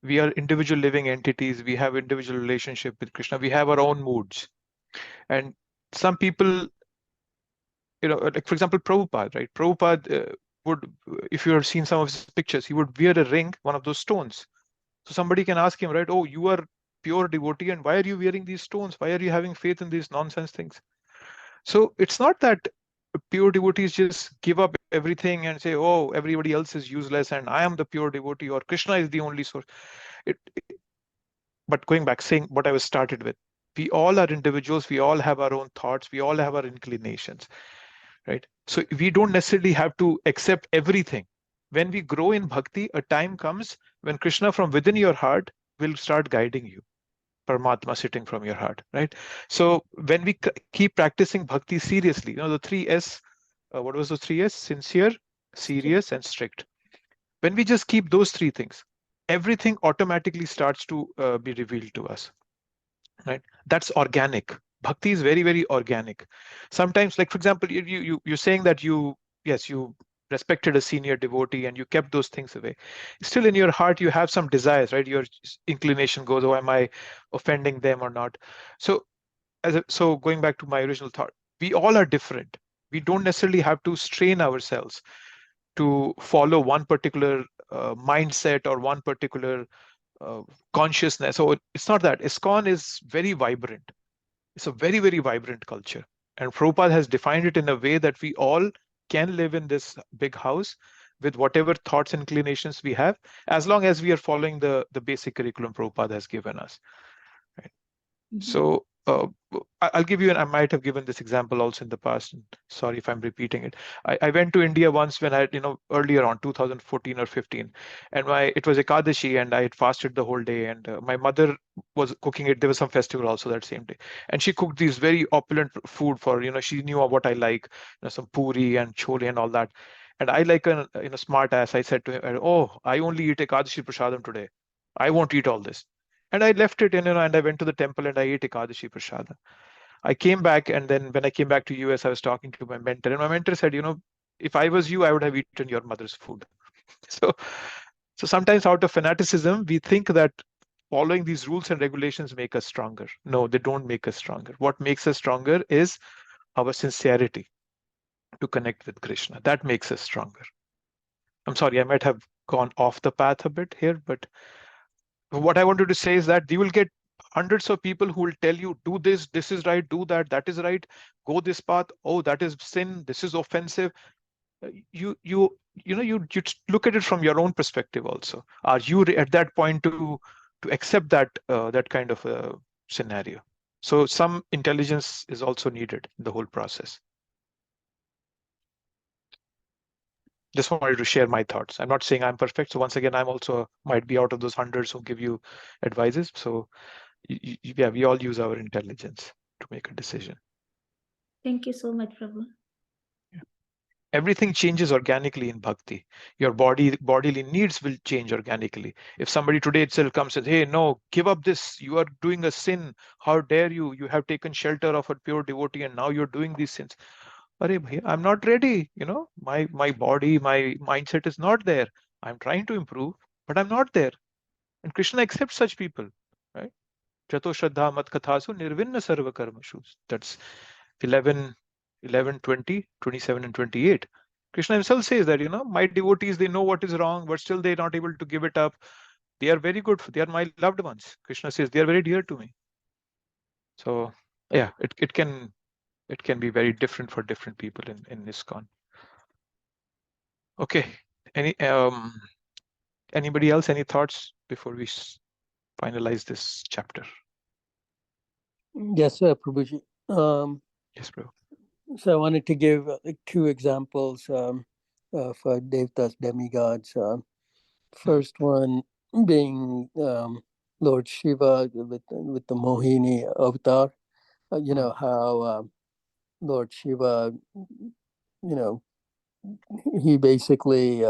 We are individual living entities. We have individual relationship with Krishna. We have our own moods. And some people, like for example, Prabhupada, right? Prabhupada would, if you have seen some of his pictures, he would wear a ring, one of those stones. So somebody can ask him, right? Oh, you are pure devotee, and why are you wearing these stones? Why are you having faith in these nonsense things? So it's not that pure devotees just give up everything and say, oh, everybody else is useless and I am the pure devotee, or Krishna is the only source. But going back, saying what I was started with, we all are individuals. We all have our own thoughts. We all have our inclinations, right? So we don't necessarily have to accept everything. When we grow in bhakti, a time comes when Krishna from within your heart will start guiding you. Paramatma sitting from your heart, right? So when we keep practicing bhakti seriously, the 3S, what was the 3S? Sincere, serious, and strict. When we just keep those three things, everything automatically starts to be revealed to us, right? That's organic. Bhakti is very, very organic. Sometimes, like for example, you're saying that you respected a senior devotee and you kept those things away. Still in your heart, you have some desires, right? Your inclination goes, oh, am I offending them or not? So going back to my original thought, we all are different. We don't necessarily have to strain ourselves to follow one particular mindset or one particular consciousness. So it's not that. ISKCON is very vibrant. It's a very, very vibrant culture. And Prabhupada has defined it in a way that we all can live in this big house with whatever thoughts and inclinations we have, as long as we are following the basic curriculum Prabhupada has given us. Right? So I'll give you, and I might have given this example also in the past. And sorry if I'm repeating it. I went to India once when I, earlier on 2014 or 15, and it was Ekadashi, and I had fasted the whole day, and my mother was cooking it. There was some festival also that same day, and she cooked these very opulent food for, she knew what I like, some puri and chole and all that. And I, like a smart ass, I said to her, "Oh, I only eat Ekadashi prasadam today. I won't eat all this." And I left it, and I went to the temple and I ate Ekadashi Prasada. I came back, and then when I came back to US, I was talking to my mentor, and my mentor said, if I was you, I would have eaten your mother's food. So sometimes out of fanaticism, we think that following these rules and regulations make us stronger. No, they don't make us stronger. What makes us stronger is our sincerity to connect with Krishna. That makes us stronger. I'm sorry, I might have gone off the path a bit here, but what I wanted to say is that you will get hundreds of people who will tell you, do this is right, do that is right, go this path, oh, that is sin, this is offensive. You look at it from your own perspective also. Are you at that point to accept that kind of a scenario? So some intelligence is also needed in the whole process. Just wanted to share my thoughts. I'm not saying I'm perfect. So once again, I'm also might be out of those hundreds who give you advices. So yeah, we all use our intelligence to make a decision. Thank you so much, Prabhu. Everything changes organically in bhakti. Your bodily needs will change organically. If somebody today itself comes and says, "Hey, no, give up this. You are doing a sin. How dare you? You have taken shelter of a pure devotee and now you're doing these sins." I'm not ready. My body, my mindset is not there. I'm trying to improve, but I'm not there. And Krishna accepts such people, right? Jato Shraddha Mat Kathasu Nirvinna Sarva Karmashu. That's 11, 20, 27 and 28. Krishna himself says that, my devotees, they know what is wrong, but still they're not able to give it up. They are very good. They are my loved ones. Krishna says they are very dear to me. So yeah, it can be very different for different people in ISKCON. Okay. Anybody else? Any thoughts before we finalize this chapter? Yes, Prabhuji. Yes, bro. So I wanted to give two examples for Devtas, demigods. First one being Lord Shiva with the Mohini avatar. How Lord Shiva, he basically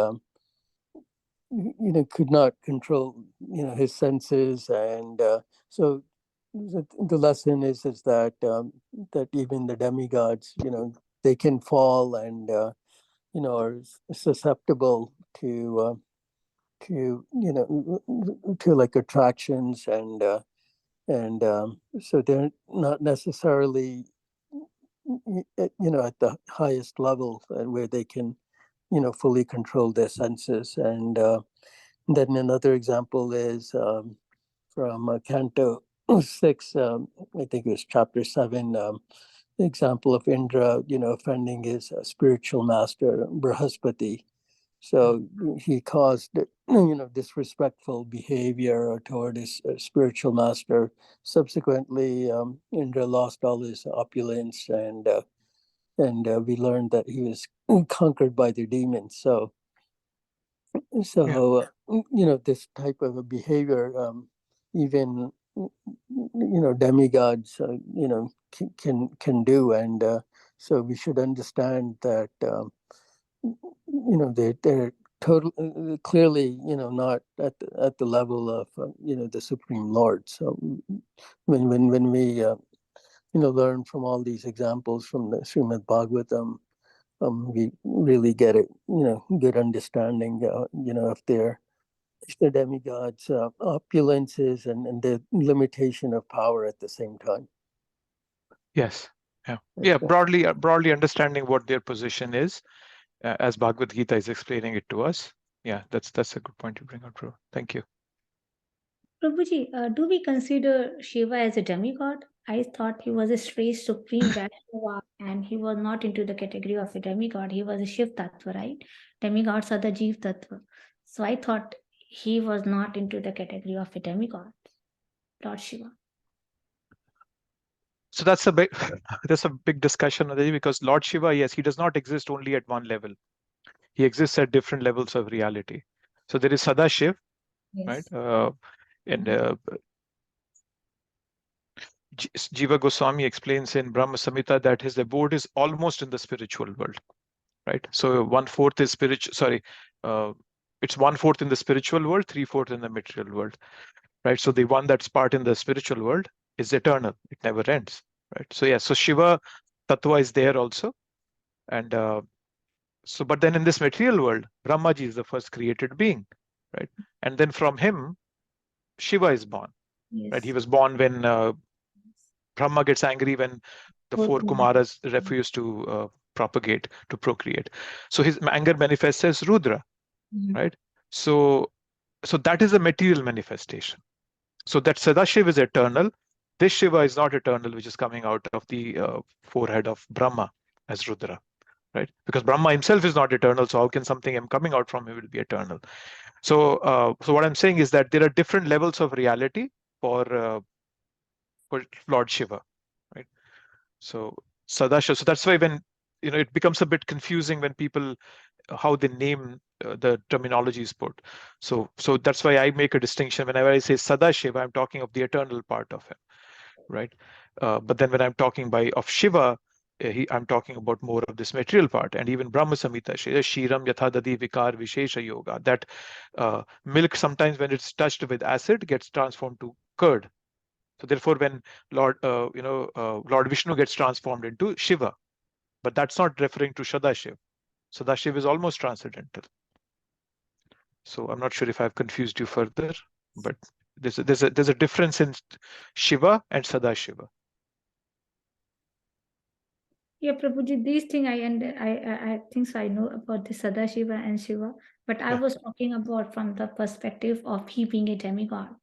could not control his senses, and so the lesson is that that even the demigods, they can fall and are susceptible to like attractions, and so they're not necessarily at the highest level where they can fully control their senses. And then another example is from Canto 6, I think it was chapter 7, the example of Indra, offending his spiritual master, Brahaspati. So he caused, disrespectful behavior toward his spiritual master. Subsequently, Indra lost all his opulence, and we learned that he was conquered by the demons. So this type of a behavior, even demigods, can do, and so we should understand that they're totally clearly not at the level of the Supreme Lord. So when we learn from all these examples from the Srimad Bhagavatam, we really get it, good understanding, of their demigods, opulences, and the limitation of power at the same time. Yes. Yeah. Broadly understanding what their position is, as Bhagavad Gita is explaining it to us. Yeah, that's a good point you bring out, bro. Thank you. Prabhuji, do we consider Shiva as a demigod? I thought he was a straight supreme Vaishnava and he was not into the category of a demigod. He was a Shiv Tattva, right? Demigods are the Jeev Tattva. So I thought he was not into the category of a demigod, Lord Shiva. So that's a big discussion, Adaji, because Lord Shiva, yes, he does not exist only at one level. He exists at different levels of reality. So there is Sadashiv, Yes. right? Jiva Goswami explains in Brahma Samhita that his abode is almost in the spiritual world, right? So 1/4 is spiritual. Sorry, it's 1/4 in the spiritual world, 3/4 in the material world, right? So the one that's part in the spiritual world is eternal; it never ends, right? So yeah, so Shiva Tattva is there also, and so but then in this material world, Brahmaji is the first created being, right? And then from him, Shiva is born, Yes. right? He was born when Brahma gets angry when the four Kumaras refuse to propagate, to procreate. So his anger manifests as Rudra, right? So that is a material manifestation. So that Sadashiv is eternal. This Shiva is not eternal, which is coming out of the forehead of Brahma as Rudra, right? Because Brahma himself is not eternal, so how can something coming out from him will be eternal? So what I'm saying is that there are different levels of reality for Lord Shiva, right? So Sadashiva. So that's why when it becomes a bit confusing when people how they name the terminology is put. So that's why I make a distinction whenever I say Sadashiva, I'm talking of the eternal part of him, right? But then when I'm talking of Shiva, I'm talking about more of this material part. And even Brahma Samhita, Shiram Yathadadi Vikar Vishesha Yoga, that milk sometimes when it's touched with acid gets transformed to curd. So therefore, when Lord Vishnu gets transformed into Shiva, but that's not referring to Sadashiv. Sadashiv is almost transcendental. So I'm not sure if I've confused you further, but there's a difference in Shiva and Sadashiva. Yeah, Prabhuji, these things I think so. I know about the Sadashiva and Shiva, but I was talking about from the perspective of he being a demigod.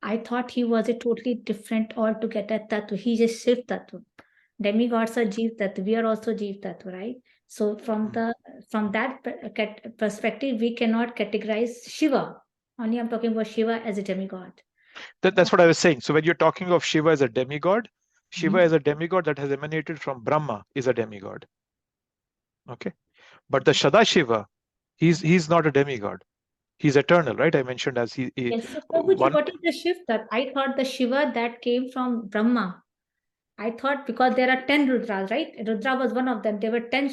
I thought he was a totally different altogether tattva. He's a Shiv tattva. Demigods are Jeev tattva. We are also Jeev tattva, right? So from that perspective, we cannot categorize Shiva. Only I'm talking about Shiva as a demigod. That's what I was saying. So when you're talking of Shiva as a demigod, Shiva as a demigod that has emanated from Brahma is a demigod. Okay, but the Sadashiva, he's not a demigod. He's eternal, right? I mentioned as he Yes, so Prabhuji, what is the Shiv that? I thought the Shiva that came from Brahma. I thought because there are 10 Rudras, right? Rudra was one of them. There were 10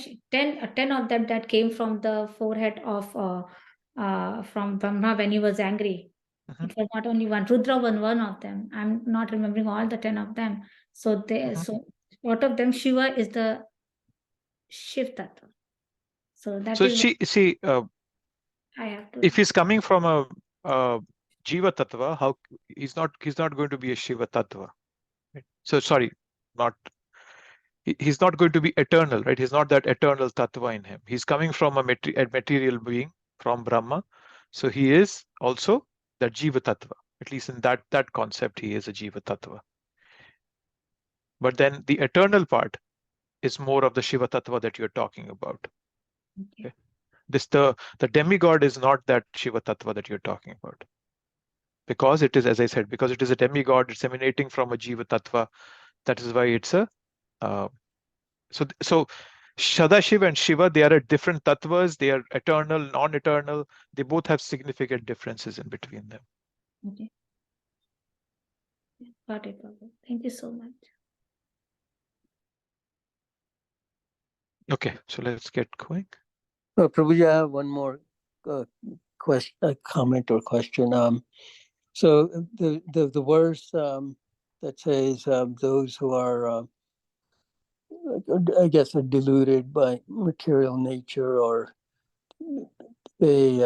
of them that came from the forehead of from Brahma when he was angry. It was not only one. Rudra was one of them. I'm not remembering all the 10 of them. So so out of them, Shiva is the Shiv Tattva. So that is I have to. If he's coming from a Jiva Tattva, how he's not going to be a Shiva Tattva. Right? So sorry, he's not going to be eternal, right? He's not that eternal Tattva in him. He's coming from a material being from Brahma, so he is also that Jiva Tattva. At least in that concept, he is a Jiva Tattva. But then the eternal part is more of the Shiva Tattva that you're talking about. Okay. The demigod is not that Shiva Tattva that you're talking about. Because it is, as I said, because it is a demigod, it's emanating from a Jiva Tattva. That is why it's a so Sadashiva and Shiva, they are at different tattvas, they are eternal, non-eternal, they both have significant differences in between them. Okay. Got it, Prabhu. Thank you so much. Okay, so let's get going. Prabhuji, I have one more question, comment or question. So the verse that says those who are, I guess, are deluded by material nature, or they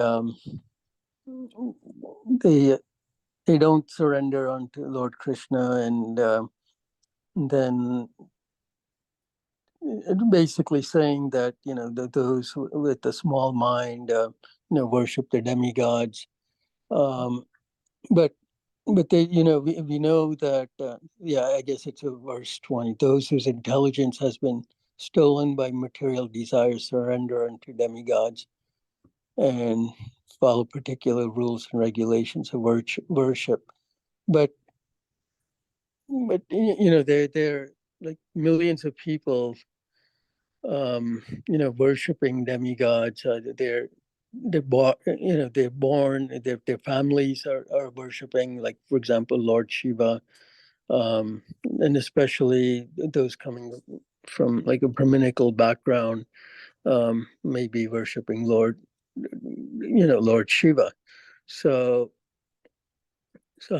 don't surrender unto Lord Krishna, and then basically saying that those with a small mind worship the demigods, but But they, we know that, I guess it's verse 20. Those whose intelligence has been stolen by material desires surrender unto demigods and follow particular rules and regulations of worship. But they're like millions of people, worshiping demigods. They're born, their families are worshiping, like, for example, Lord Shiva, and especially those coming from like a Brahminical background, may be worshiping Lord Shiva. So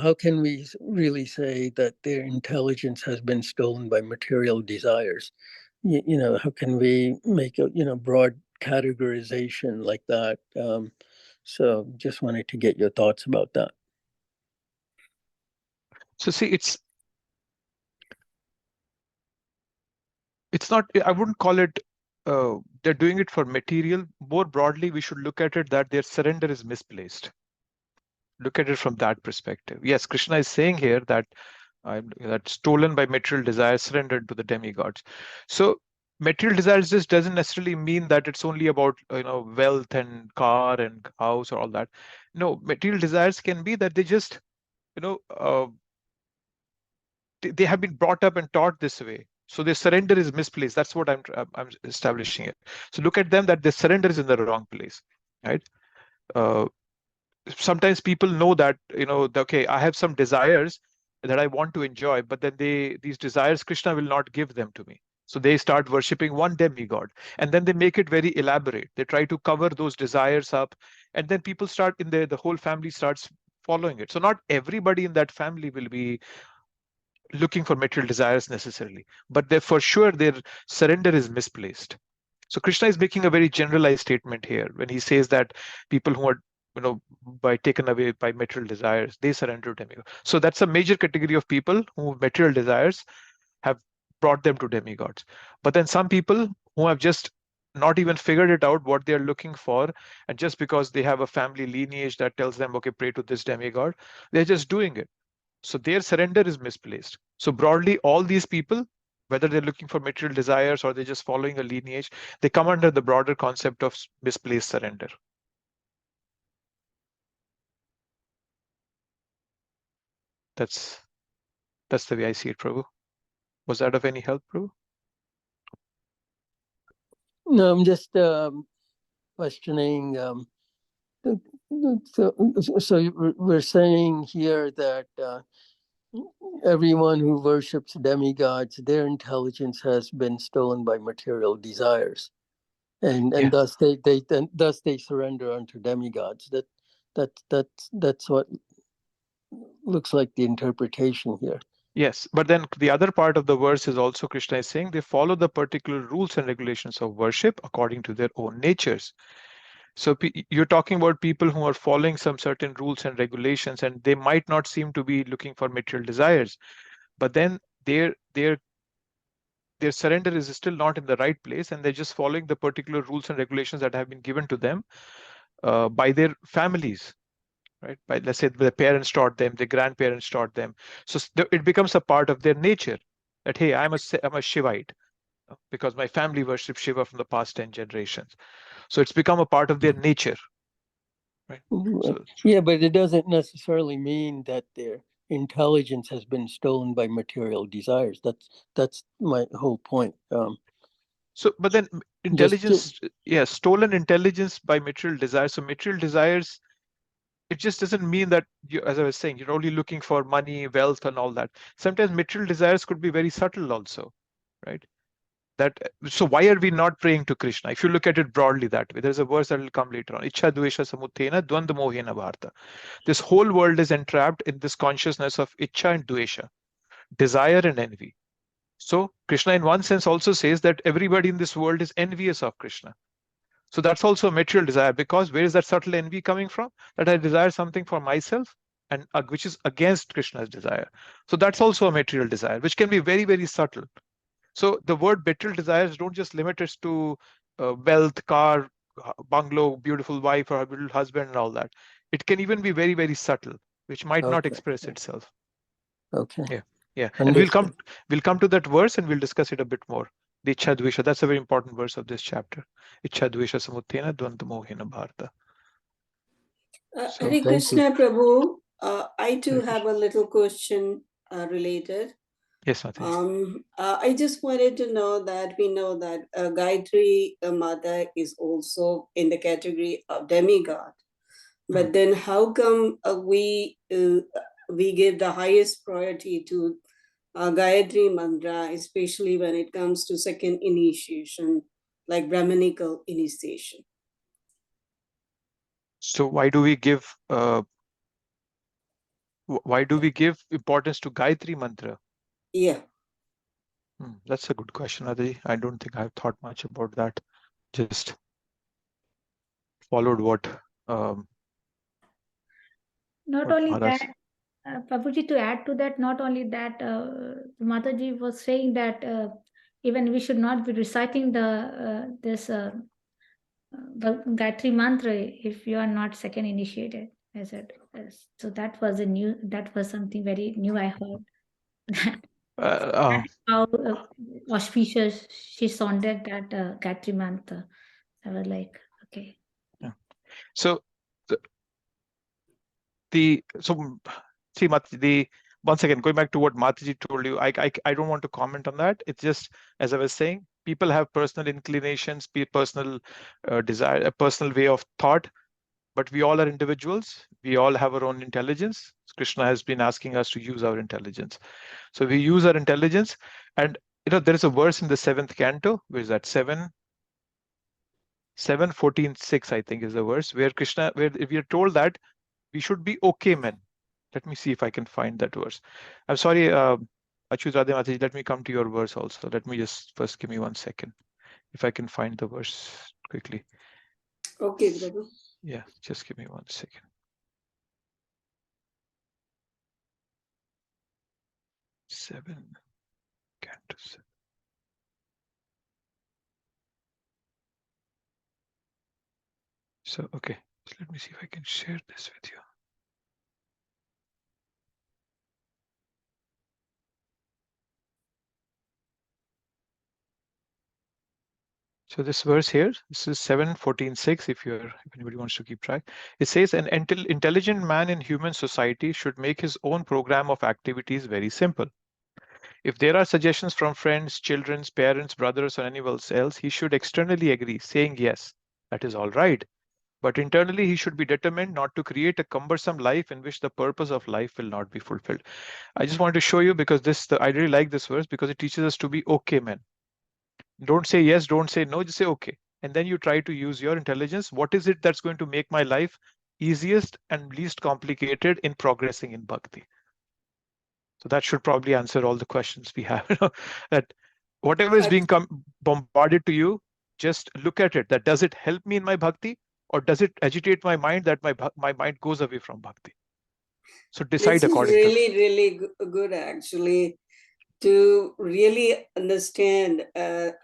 how can we really say that their intelligence has been stolen by material desires? How can we make a broad categorization like that? So just wanted to get your thoughts about that. So see, it's not, I wouldn't call it they're doing it for material. More broadly, we should look at it that their surrender is misplaced. Look at it from that perspective. Yes, Krishna is saying here that that stolen by material desires, surrendered to the demigods. So material desires just doesn't necessarily mean that it's only about wealth and car and house or all that. No, material desires can be that they just they have been brought up and taught this way. So their surrender is misplaced. That's what I'm establishing it. So look at them that their surrender is in the wrong place, right? Sometimes people know that okay, I have some desires that I want to enjoy, but then these desires Krishna will not give them to me. So they start worshipping one demigod, and then they make it very elaborate. They try to cover those desires up, and then people start the whole family starts following it. So not everybody in that family will be looking for material desires necessarily, but they for sure their surrender is misplaced. So Krishna is making a very generalized statement here when he says that people who are by taken away by material desires, they surrender to demigod. So that's a major category of people who material desires have brought them to demigods. But then some people who have just not even figured it out what they're looking for, and just because they have a family lineage that tells them, okay, pray to this demigod, they're just doing it. So their surrender is misplaced. So broadly, all these people, whether they're looking for material desires or they're just following a lineage, they come under the broader concept of misplaced surrender. That's the way I see it, Prabhu. Was that of any help, Prabhu? No, I'm just questioning. So we're saying here that everyone who worships demigods, their intelligence has been stolen by material desires, and Yeah. thus they surrender unto demigods. That's what looks like the interpretation here. Yes, but then the other part of the verse is also Krishna is saying they follow the particular rules and regulations of worship according to their own natures. So you're talking about people who are following some certain rules and regulations, and they might not seem to be looking for material desires, but then their surrender is still not in the right place, and they're just following the particular rules and regulations that have been given to them by their families, right? By, let's say, their parents taught them, their grandparents taught them. So it becomes a part of their nature that, hey, I'm a Shivite because my family worshipped Shiva from the past 10 generations. So it's become a part of their nature, right? So, yeah, but it doesn't necessarily mean that their intelligence has been stolen by material desires. That's my whole point. but then intelligence, stolen intelligence by material desires. So material desires, it just doesn't mean that you, as I was saying, you're only looking for money, wealth, and all that. Sometimes material desires could be very subtle also, right? So why are we not praying to Krishna? If you look at it broadly that way, there's a verse that will come later on. Ichha-dvesha samuthena dvandva-mohena bharata. This whole world is entrapped in this consciousness of ichha and dvesha, desire and envy. So Krishna in one sense also says that everybody in this world is envious of Krishna. So that's also a material desire, because where is that subtle envy coming from? That I desire something for myself, and which is against Krishna's desire. So that's also a material desire, which can be very, very subtle. So the word material desires don't just limit us to wealth, car, bungalow, beautiful wife, or beautiful husband, and all that. It can even be very, very subtle. which might not Okay. express itself. Okay. Yeah, and we'll Understood. come to that verse and we'll discuss it a bit more. The Ichha-dvesha, that's a very important verse of this chapter. Ichha-dvesha samuttena dvandvamohena bharata. Hare thank you. Krishna Prabhu, I too Hare have a little question related. Yes, Mataji. I just wanted to know that we know that Gayatri Mata is also in the category of demigod. But then how come we give the highest priority to Gayatri Mantra, especially when it comes to second initiation, like Brahmanical initiation? So why do we give importance to Gayatri mantra? Yeah. That's a good question, Adi. I don't think I've thought much about that. Just followed what Not what only Maharaj. that, Prabhuji, to add to that, not only that, Mataji was saying that even we should not be reciting this Gayatri mantra if you are not second initiated. So that was something very new I heard. How auspicious she sounded that Gayatri mantra. I was like, okay. Yeah. So see, once again, going back to what Mataji told you, I don't want to comment on that. It's just, as I was saying, people have personal inclinations, personal desire, a personal way of thought, but we all are individuals. We all have our own intelligence. Krishna has been asking us to use our intelligence. So we use our intelligence, and there is a verse in the 7th canto, where is that? 7:14:6, I think is the verse, where we are told that we should be okay men. Let me see if I can find that verse. I'm sorry, Achyut Radhe Mataji, let me come to your verse also. Let me just first give me 1 second, if I can find the verse quickly. Okay, Prabhu. Yeah, just give me 1 second. Seven, canto 7. So, okay, so let me see if I can share this with you. So this verse here, this is 7:14:6. If anybody wants to keep track, it says an intelligent man in human society should make his own program of activities very simple. If there are suggestions from friends, children, parents, brothers, or anyone else, he should externally agree, saying yes, that is all right. But internally, he should be determined not to create a cumbersome life in which the purpose of life will not be fulfilled. I just wanted to show you because I really like this verse because it teaches us to be okay men. Don't say yes, don't say no, just say okay. And then you try to use your intelligence. What is it that's going to make my life easiest and least complicated in progressing in bhakti? So that should probably answer all the questions we have. That whatever is being bombarded to you, just look at it. That does it help me in my bhakti, or does it agitate my mind that my mind goes away from bhakti? So decide This is according to really, really good, actually, to really understand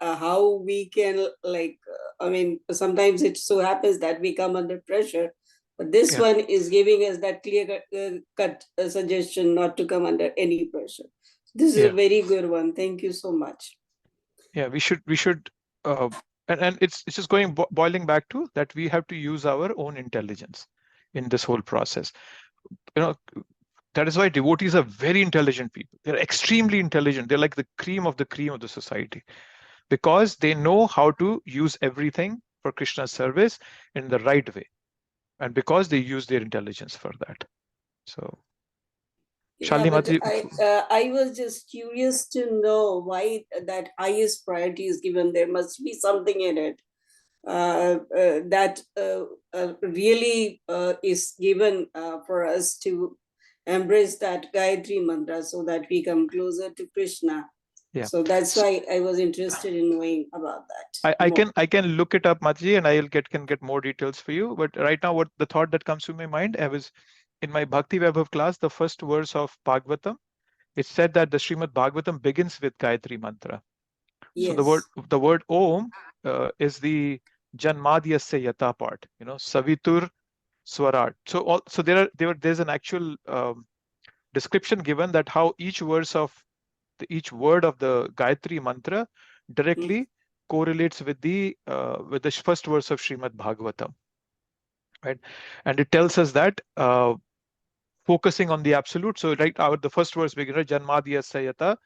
how we can, sometimes it so happens that we come under pressure, but this one is giving us that clear-cut suggestion not to come under any pressure. This is a very good one. Thank you so much. Yeah, we should, and it's just boiling back to that we have to use our own intelligence in this whole process. That is why devotees are very intelligent people. They're extremely intelligent. They're like the cream of the society, because they know how to use everything for Krishna's service in the right way, and because they use their intelligence for that. So, yeah, but I was just curious to know why that highest priority is given. There must be something in it that really is given for us to embrace that Gayatri mantra so that we come closer to Krishna. Yeah. So that's why I was interested in knowing about that. I can look it up, Mataji, and can get more details for you. But right now, what the thought that comes to my mind, I was in my Bhakti Vaibhav class, the first verse of Bhagavatam, it said that the Srimad Bhagavatam begins with Gayatri mantra. Yes. So the word Om is the Janmadyasya Yata part. Savitur Swarat. So there's an actual description given that how each verse of each word of the Gayatri mantra directly correlates with the first verse of Srimad Bhagavatam, right? And it tells us that focusing on the absolute. So right, the first verse begins, Janmadya Sayata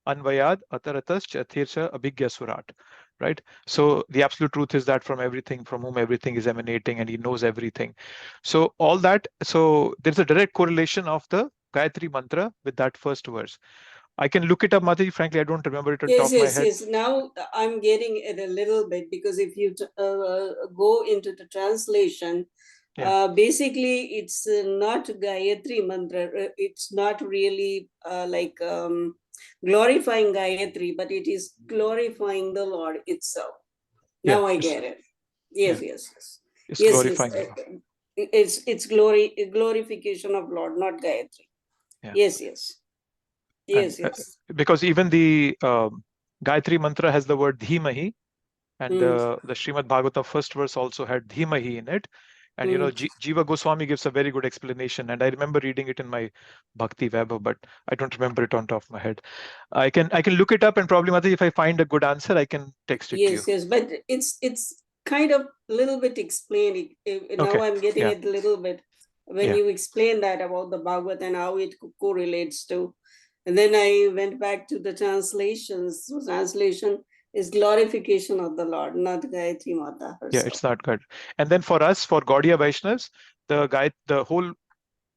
Anvayad Ataratas Chathircha Abhigya Surat, right? So the absolute truth is that from whom everything is emanating, and he knows everything. So all that, so there's a direct correlation of the Gayatri mantra with that first verse. I can look it up, Mataji. Frankly, I don't remember it on top of my head. Yes. Now I'm getting it a little bit, because if you go into the translation, basically it's not Gayatri mantra. It's not really like glorifying Gayatri, but it is glorifying the Lord itself. Now I get it. Yes. It's glorifying the Lord. It's glorification of Lord, not Gayatri. Yes. Because even the Gayatri mantra has the word Dhimahi, and the Srimad Bhagavatam first verse also had Dhimahi in it. And Jiva Goswami gives a very good explanation, and I remember reading it in my Bhakti Vaibhav, but I don't remember it on top of my head. I can look it up, and probably, Mataji, if I find a good answer, I can text it to you. Yes, but it's kind of a little bit explained. Now I'm getting it a little bit when you explain that about the Bhagavad and how it correlates to. And then I went back to the translations. So translation is glorification of the Lord, not Gayatri Mata herself. Yeah, it's not good. And then for us, for Gaudiya Vaishnavas, the whole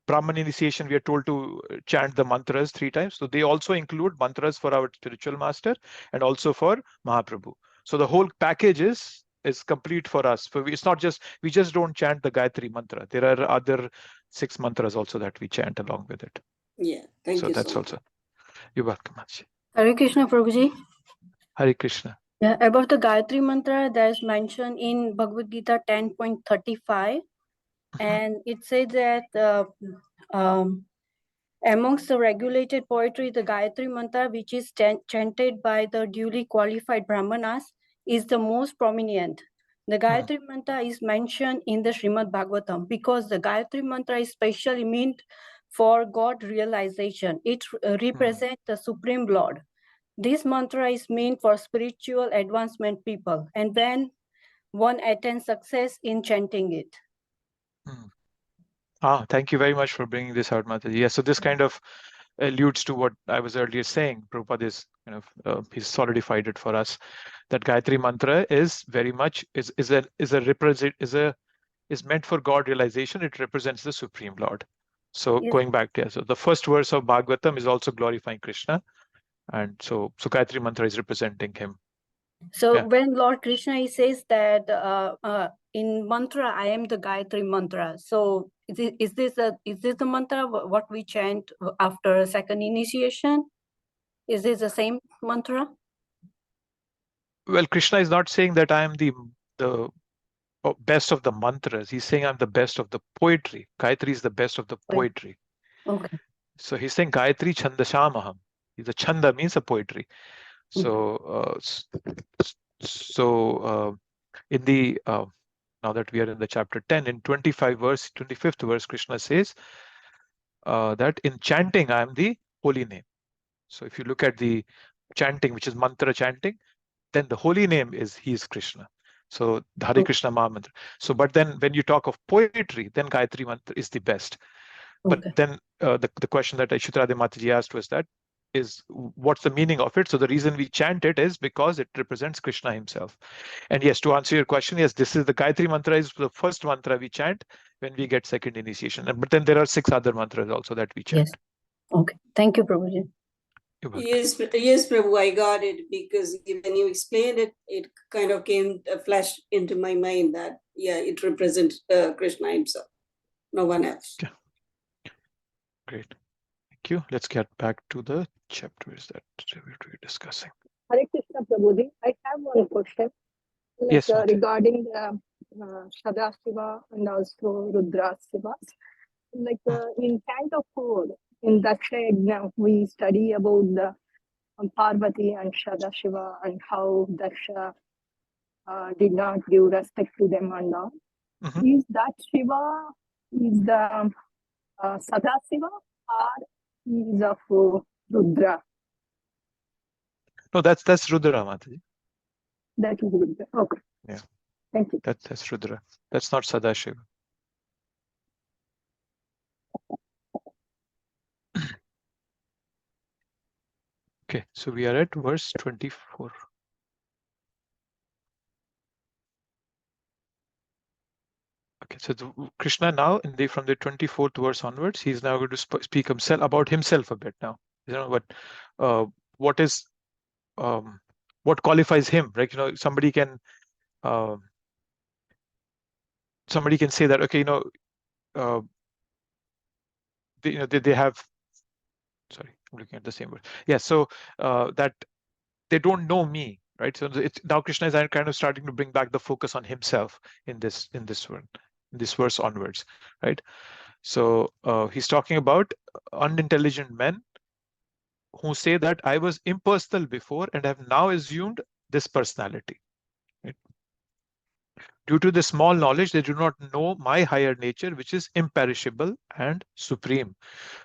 Brahman initiation, we are told to chant the mantras 3 times. So they also include mantras for our spiritual master and also for Mahaprabhu. So the whole package is complete for us. It's not just, we just don't chant the Gayatri mantra. There are other 6 mantras also that we chant along with it. Yeah, thank you. So that's also. You're welcome, Machi. Hare Krishna, Prabhuji. Hare Krishna. Yeah, about the Gayatri mantra, that is mentioned in Bhagavad Gita 10.35, and it says that amongst the regulated poetry, the Gayatri mantra, which is chanted by the duly qualified Brahmanas, is the most prominent. The Gayatri mantra is mentioned in the Srimad Bhagavatam because the Gayatri mantra is specially meant for God realization. It represents the Supreme Lord. This mantra is meant for spiritual advancement people, and when one attains success in chanting it. Thank you very much for bringing this out, Mataji. Yeah, so this kind of alludes to what I was earlier saying. Prabhupada is he's solidified it for us, that Gayatri mantra is very much is meant for God realization. It represents the Supreme Lord. So going back there, so the first verse of Bhagavatam is also glorifying Krishna, and so Gayatri mantra is representing him. So when Lord Krishna, he says that in mantra, I am the Gayatri mantra. So is this the mantra what we chant after second initiation? Is this the same mantra? Well, Krishna is not saying that I am the best of the mantras. He's saying I'm the best of the poetry. Gayatri is the best of the poetry. Okay. So he's saying Gayatri Chandashamaham. The Chanda means a poetry. So in the now that we are in the chapter 10, in 25th verse, Krishna says that in chanting I am the holy name. So if you look at the chanting, which is mantra chanting, then the holy name is he is Krishna. So the Hare Krishna Maha Mantra. So but then when you talk of poetry, then Gayatri mantra is the best. But then the question that Aishwarya Mataji asked was that is what's the meaning of it? So the reason we chant it is because it represents Krishna himself. And yes, to answer your question, yes, this is the Gayatri mantra is the first mantra we chant when we get second initiation. But then there are 6 other mantras also that we chant. Yes. Okay. Thank you, Prabhuji. Yes, Prabhu, I got it, because when you explained it, it kind of came a flash into my mind that, it represents Krishna himself, no one else. Okay. Great. Thank you. Let's get back to the chapter that we're discussing. Hare Krishna, Prabhuji. I have one question. Yes, regarding the Sadashiva and also Rudrashiva. In Canto 4, in Daksha Yajna, we study about the Parvati and Sadashiva and how Daksha did not give respect to them and all. Is that Shiva is the Sadasiva or he is of Rudra? No, that's Rudra, Mataji. That is Rudra. Okay. Yeah. Thank you. That's Rudra. That's not Sadashiva. Okay, so we are at verse 24. Okay, so Krishna now from the 24th verse onwards, he's now going to speak about himself a bit now. You know what is what qualifies him, right? You know, somebody can say that, okay, they have, sorry, I'm looking at the same word. Yeah, so that they don't know me, right? So it's now Krishna is kind of starting to bring back the focus on himself in this verse onwards, right? So he's talking about unintelligent men who say that I was impersonal before and have now assumed this personality. Right? Due to the small knowledge, they do not know my higher nature, which is imperishable and supreme.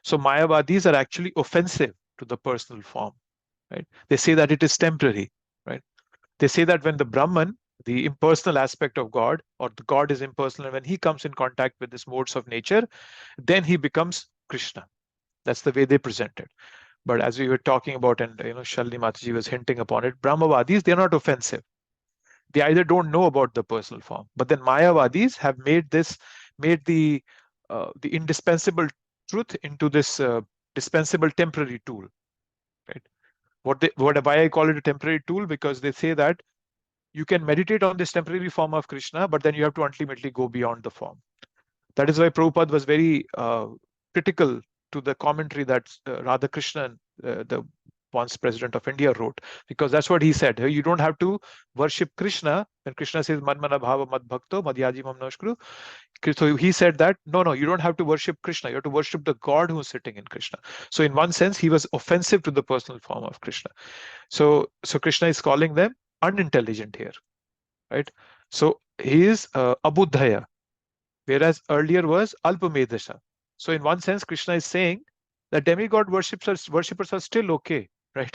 So Mayavadis are actually offensive to the personal form. Right? They say that it is temporary. Right? They say that when the Brahman, the impersonal aspect of God, or the God is impersonal, and when he comes in contact with these modes of nature, then he becomes Krishna. That's the way they present it. But as we were talking about, and Shalini Mataji was hinting upon it, Brahmavadis, they're not offensive. They either don't know about the personal form, but then Mayavadis have made the indispensable truth into this dispensable temporary tool. Right? Why I call it a temporary tool? Because they say that you can meditate on this temporary form of Krishna, but then you have to ultimately go beyond the form. That is why Prabhupada was very critical to the commentary that Radhakrishnan, the once president of India, wrote, because that's what he said. You don't have to worship Krishna. When Krishna says "Man mana bhava mad bhakto madhyaji mam namaskuru," so he said that no, you don't have to worship Krishna. You have to worship the God who's sitting in Krishna. So in one sense, he was offensive to the personal form of Krishna. So Krishna is calling them unintelligent here, right? So he is abuddhaya, whereas earlier was alpamedasha. So in one sense, Krishna is saying that demigod worshippers are still okay, right?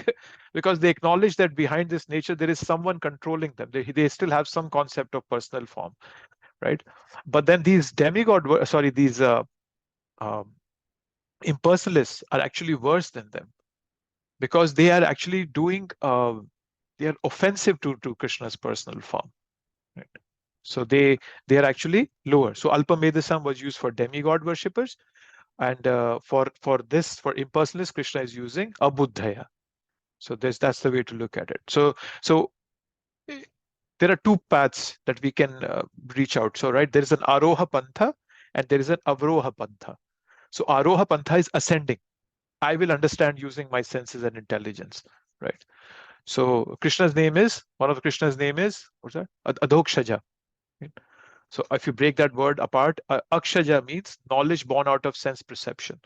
Because they acknowledge that behind this nature there is someone controlling them. They still have some concept of personal form, right? But then these these impersonalists are actually worse than them, because they are actually doing they are offensive to Krishna's personal form, right? So they are actually lower. So Alpamedasam was used for demigod worshippers, and for impersonalists, Krishna is using abuddhaya. So that's the way to look at it. So there are two paths that we can reach out. So right, there is an aroha pantha and there is an avroha pantha. So aroha pantha is ascending. I will understand using my senses and intelligence, right? So one of Krishna's name is, what's that? Adhokshaja. Right? So if you break that word apart, akshaja means knowledge born out of sense perception,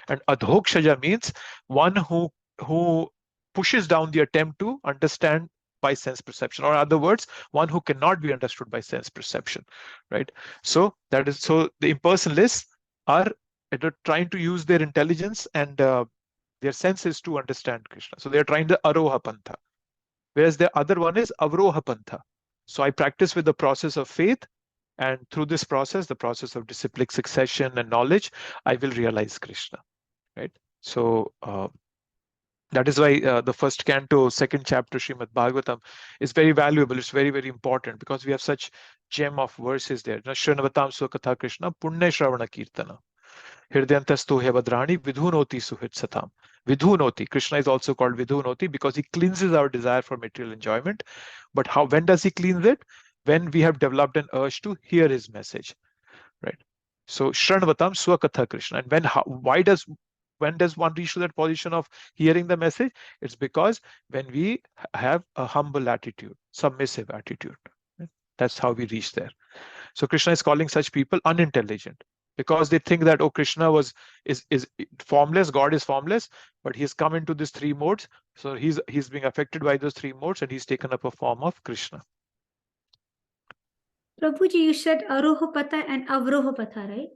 and adhokshaja means one who pushes down the attempt to understand by sense perception, or in other words, one who cannot be understood by sense perception, right? So the impersonalists are trying to use their intelligence and their senses to understand Krishna. So they are trying the aroha pantha, whereas the other one is avroha pantha. So I practice with the process of faith, and through this process, the process of disciplic succession and knowledge, I will realize Krishna, right? So that is why the first canto, second chapter, Srimad Bhagavatam, is very valuable. It's very, very important, because we have such gem of verses there. Shranavatam Swakatha Krishna, Punya Shravana Kirtana. Hridyantastu Hevadrani, Vidhunoti Suhit Satam. Vidhunoti. Krishna is also called Vidhunoti because he cleanses our desire for material enjoyment. But when does he cleanse it? When we have developed an urge to hear his message, right? So Shranvatam Swakatha Krishna. And when does one reach to that position of hearing the message? It's because when we have a humble attitude, submissive attitude. Right? That's how we reach there. So Krishna is calling such people unintelligent, because they think that, oh, Krishna is formless, God is formless, but he's come into these three modes. So he's being affected by those three modes, and he's taken up a form of Krishna. Prabhuji, you said Arohapatha and Avrohapatha, right?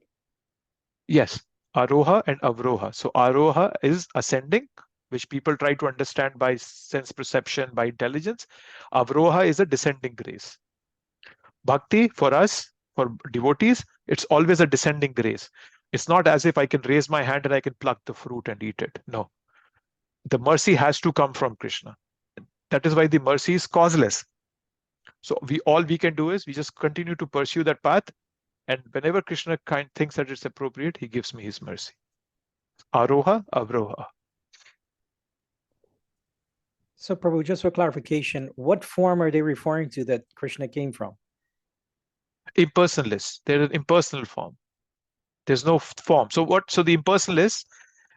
Yes, Aroha and Avroha. So Aroha is ascending, which people try to understand by sense perception, by intelligence. Avroha is a descending grace. Bhakti, for us, for devotees, it's always a descending grace. It's not as if I can raise my hand and I can pluck the fruit and eat it. No. The mercy has to come from Krishna. That is why the mercy is causeless. So all we can do is we just continue to pursue that path, and whenever Krishna thinks that it's appropriate, he gives me his mercy. Aroha, Avroha. So Prabhu, just for clarification, what form are they referring to that Krishna came from? Impersonalists. They're an impersonal form. There's no form. So the impersonalists,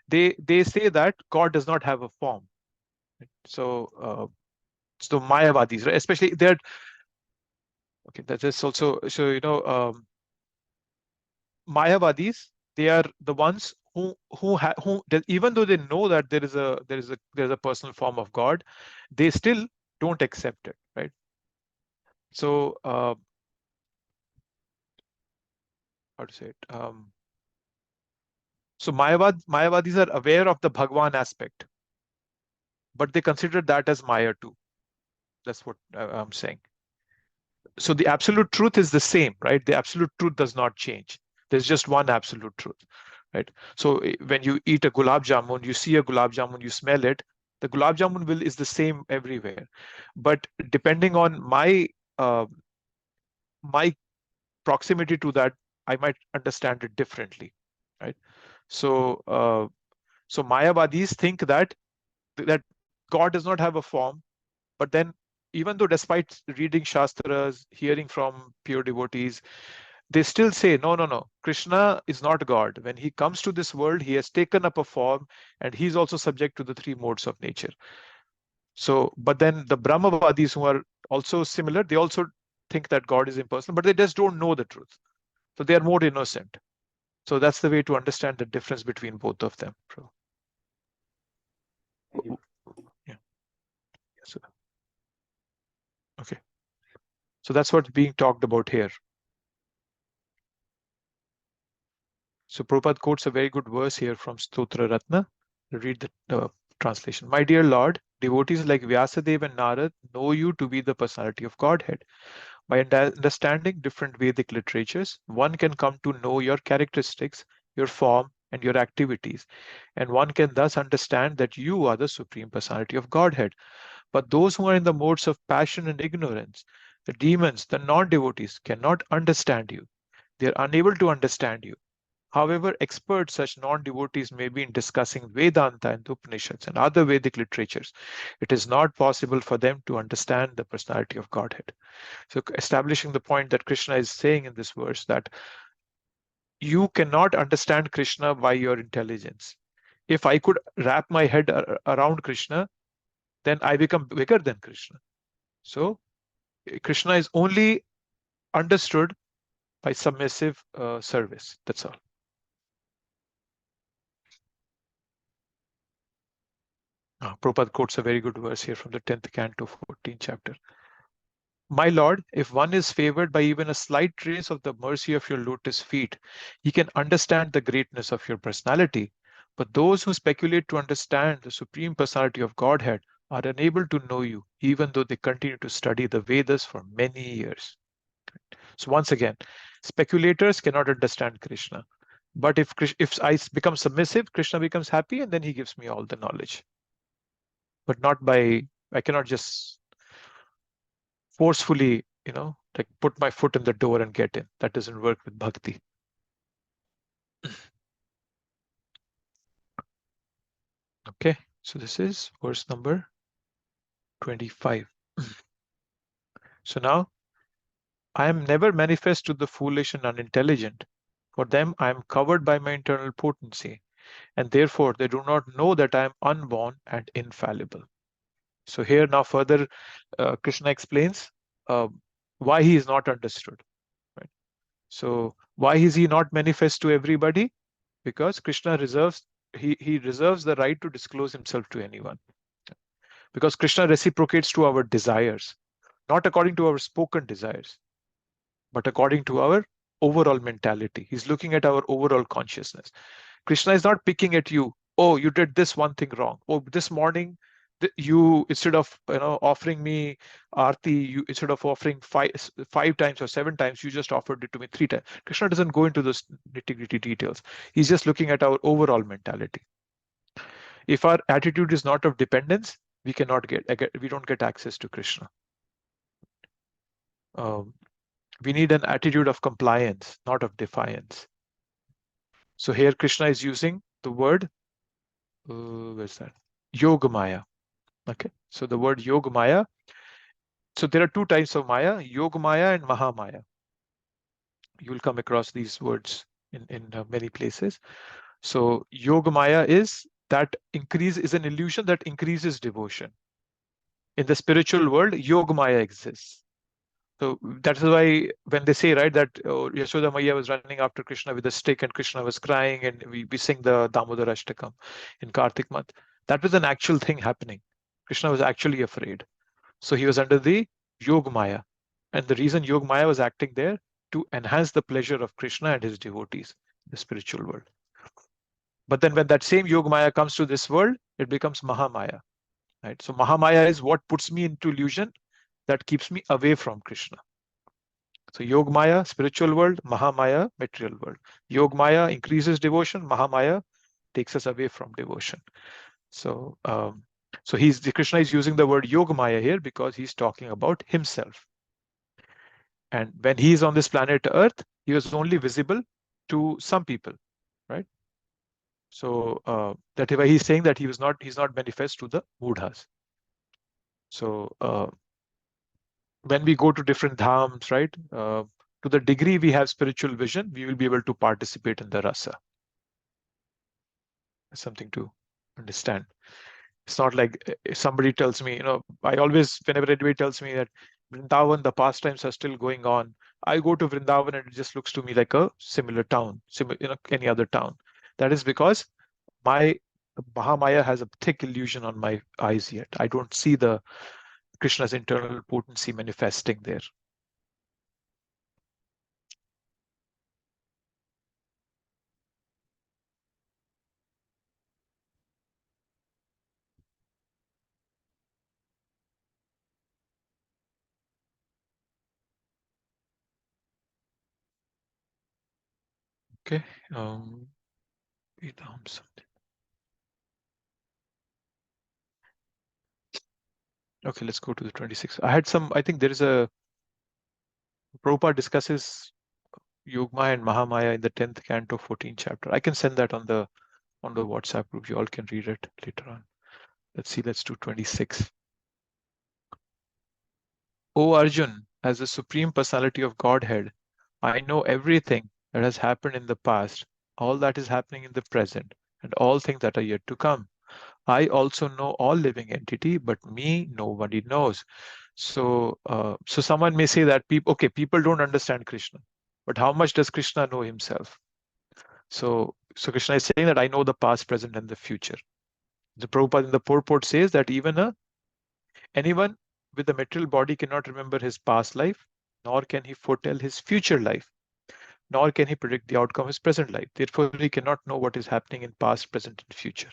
they say that God does not have a form. So Mayavadis, right? Especially they're okay. That is also so Mayavadis. They are the ones who even though they know that there is a personal form of God, they still don't accept it, right? So how to say it? So Mayavadis are aware of the Bhagwan aspect, but they consider that as Maya too. That's what I'm saying. So the absolute truth is the same, right? The absolute truth does not change. There's just one absolute truth, right? So when you eat a gulab jamun, you see a gulab jamun, you smell it, the gulab jamun is the same everywhere. But depending on my proximity to that, I might understand it differently, right? So so Mayavadis think that God does not have a form, but then even though despite reading Shastras, hearing from pure devotees, they still say, no, Krishna is not God. When he comes to this world, he has taken up a form and he's also subject to the three modes of nature. So, but then the Brahmavadis who are also similar, they also think that God is impersonal, but they just don't know the truth. So they are more innocent. So that's the way to understand the difference between both of them. Yeah. So, okay. So that's what's being talked about here. So Prabhupada quotes a very good verse here from Stotra Ratna. Read the translation. My dear Lord, devotees like Vyasadeva and Narad know you to be the personality of Godhead. By understanding different Vedic literatures, one can come to know your characteristics, your form, and your activities. And one can thus understand that you are the Supreme Personality of Godhead. But those who are in the modes of passion and ignorance, the demons, the non-devotees, cannot understand you. They are unable to understand you. However expert such non-devotees may be in discussing Vedanta and Upanishads and other Vedic literatures, it is not possible for them to understand the personality of Godhead. So establishing the point that Krishna is saying in this verse that you cannot understand Krishna by your intelligence. If I could wrap my head around Krishna, then I become bigger than Krishna. So Krishna is only understood by submissive service. That's all. Prabhupada quotes a very good verse here from the 10th canto, 14th chapter. My Lord, if one is favored by even a slight trace of the mercy of your lotus feet, he can understand the greatness of your personality. But those who speculate to understand the supreme personality of Godhead are unable to know you, even though they continue to study the Vedas for many years. So once again, speculators cannot understand Krishna. But if I become submissive, Krishna becomes happy and then he gives me all the knowledge. But not by, I cannot just forcefully, like put my foot in the door and get in. That doesn't work with bhakti. Okay, so this is verse number 25. So now, I am never manifest to the foolish and unintelligent. For them, I am covered by my internal potency, and therefore they do not know that I am unborn and infallible. So here now further, Krishna explains why he is not understood. Right? So why is he not manifest to everybody? Because Krishna reserves the right to disclose himself to anyone. Because Krishna reciprocates to our desires, not according to our spoken desires, but according to our overall mentality. He's looking at our overall consciousness. Krishna is not picking at you. Oh, you did this one thing wrong. Oh, this morning you, instead of offering me Aarti, you instead of offering five times or 7 times, you just offered it to me 3 times. Krishna doesn't go into those nitty-gritty details. He's just looking at our overall mentality. If our attitude is not of dependence, we don't get access to Krishna. We need an attitude of compliance, not of defiance. So here Krishna is using the word, where's that? Yogamaya. Okay, so the word Yogamaya. So there are 2 types of Maya, Yogamaya and Mahamaya. You will come across these words in many places. So Yogamaya is an illusion that increases devotion. In the spiritual world, Yogamaya exists. So that is why when they say, right, that Yashoda Maya was running after Krishna with a stick and Krishna was crying, and we sing the Damodar Ashtakam in Kartik month, that was an actual thing happening. Krishna was actually afraid. So he was under the Yogamaya. And the reason Yogamaya was acting there, to enhance the pleasure of Krishna and his devotees in the spiritual world. But then when that same Yogamaya comes to this world, it becomes Mahamaya. Right? So Mahamaya is what puts me into illusion, that keeps me away from Krishna. So Yogamaya, spiritual world; Mahamaya, material world. Yogamaya increases devotion; Mahamaya takes us away from devotion. So, Krishna is using the word Yogamaya here because he's talking about himself. And when he is on this planet Earth, he was only visible to some people, right? So that is why he's saying that he's not manifest to the Mudhas. So when we go to different dhams, right, to the degree we have spiritual vision, we will be able to participate in the rasa. That's something to understand. It's not like if somebody tells me, I always, whenever anybody tells me that Vrindavan, the pastimes are still going on, I go to Vrindavan and it just looks to me like a similar town, any other town. That is because my Mahamaya has a thick illusion on my eyes yet. I don't see the Krishna's internal potency manifesting there. Okay. Okay, let's go to the 26. I think there is a Prabhupada discusses Yogmaya and Mahamaya in the 10th canto, 14th chapter. I can send that on the WhatsApp group. You all can read it later on. Let's do 26. O Arjun, as the Supreme Personality of Godhead, I know everything that has happened in the past, all that is happening in the present, and all things that are yet to come. I also know all living entity, but me nobody knows. So someone may say that people don't understand Krishna, but how much does Krishna know himself? So Krishna is saying that I know the past, present, and the future. The Prabhupada in the purport says that even anyone with a material body cannot remember his past life, nor can he foretell his future life, nor can he predict the outcome of his present life. Therefore, he cannot know what is happening in past, present, and future.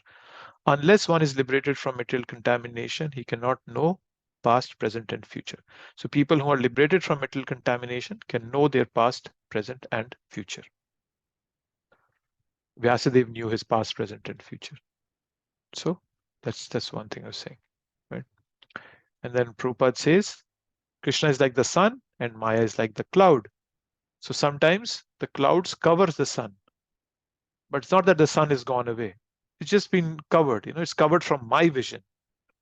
Unless one is liberated from material contamination, he cannot know past, present, and future. So people who are liberated from material contamination can know their past, present, and future. Vyasadeva knew his past, present, and future. So that's one thing I was saying, right? And then Prabhupada says, Krishna is like the sun and Maya is like the cloud. So sometimes the clouds covers the sun, but it's not that the sun is gone away. It's just been covered. It's covered from my vision.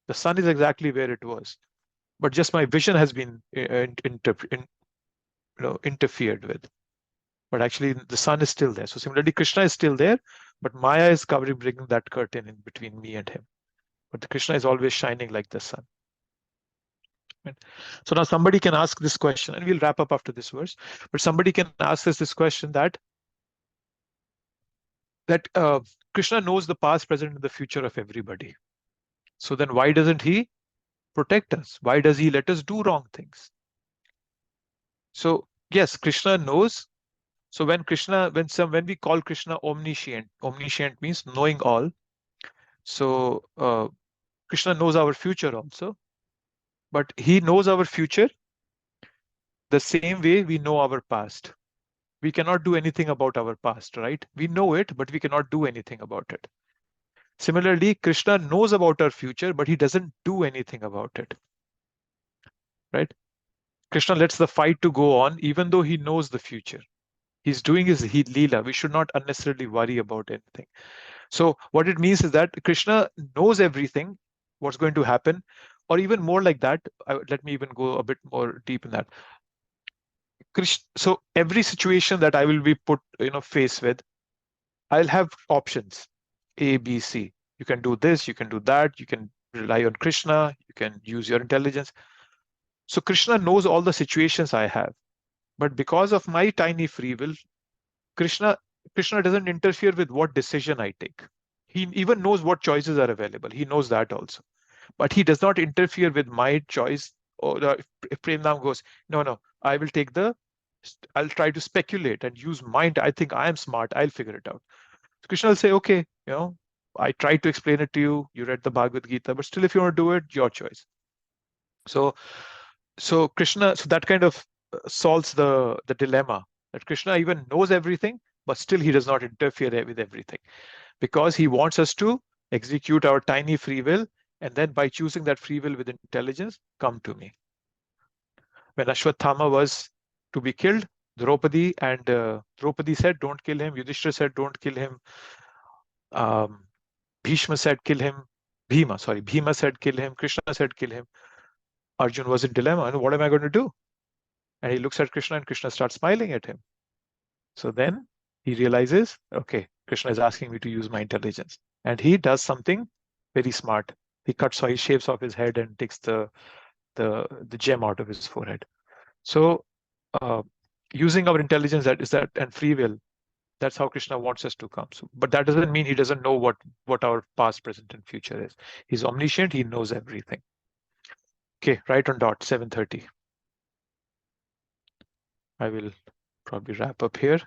The sun is exactly where it was, but just my vision has been interfered with. But actually, the sun is still there. So similarly, Krishna is still there, but Maya is covering, bringing that curtain in between me and him. But the Krishna is always shining like the sun. Right? So now somebody can ask this question, and we'll wrap up after this verse. But somebody can ask us this question that Krishna knows the past, present, and the future of everybody. So then why doesn't he protect us? Why does he let us do wrong things? So yes, Krishna knows So when we call Krishna omniscient, omniscient means knowing all. So Krishna knows our future also, but he knows our future the same way we know our past. We cannot do anything about our past, right? We know it, but we cannot do anything about it. Similarly, Krishna knows about our future, but he doesn't do anything about it, right? Krishna lets the fight to go on, even though he knows the future. He's doing his Leela. We should not unnecessarily worry about anything. So what it means is that Krishna knows everything, what's going to happen, or even more like that. Let me even go a bit more deep in that. So every situation that I will be put, faced with, I'll have options, A, B, C. You can do this, you can do that, you can rely on Krishna, you can use your intelligence. So Krishna knows all the situations I have. But because of my tiny free will, Krishna doesn't interfere with what decision I take. He even knows what choices are available. He knows that also. But he does not interfere with my choice. Or if Premnam goes, no, I'll try to speculate and use mind. I think I am smart. I'll figure it out. So Krishna will say, okay, I tried to explain it to you. You read the Bhagavad Gita, but still, if you want to do it, your choice. So Krishna, so that kind of solves the dilemma that Krishna even knows everything, but still he does not interfere with everything, because he wants us to execute our tiny free will, and then by choosing that free will with intelligence, come to me. When Ashwathama was to be killed, Draupadi said, don't kill him. Yudhishthira said, don't kill him. Bhishma said, kill him. Bhima said, kill him. Krishna said, kill him. Arjun was in dilemma. And what am I going to do? And he looks at Krishna, and Krishna starts smiling at him. So then he realizes, okay, Krishna is asking me to use my intelligence. And he does something very smart. He shaves off his head and takes the gem out of his forehead. So using our intelligence, and free will, that's how Krishna wants us to come. So, but that doesn't mean he doesn't know what our past, present, and future is. He's omniscient. He knows everything. Okay, right on dot, 7:30. I will probably wrap up here,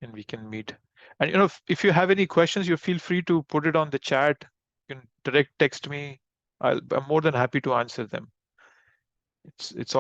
and we can meet. And if you have any questions, you feel free to put it on the chat. You can direct text me. I'm more than happy to answer them. It's always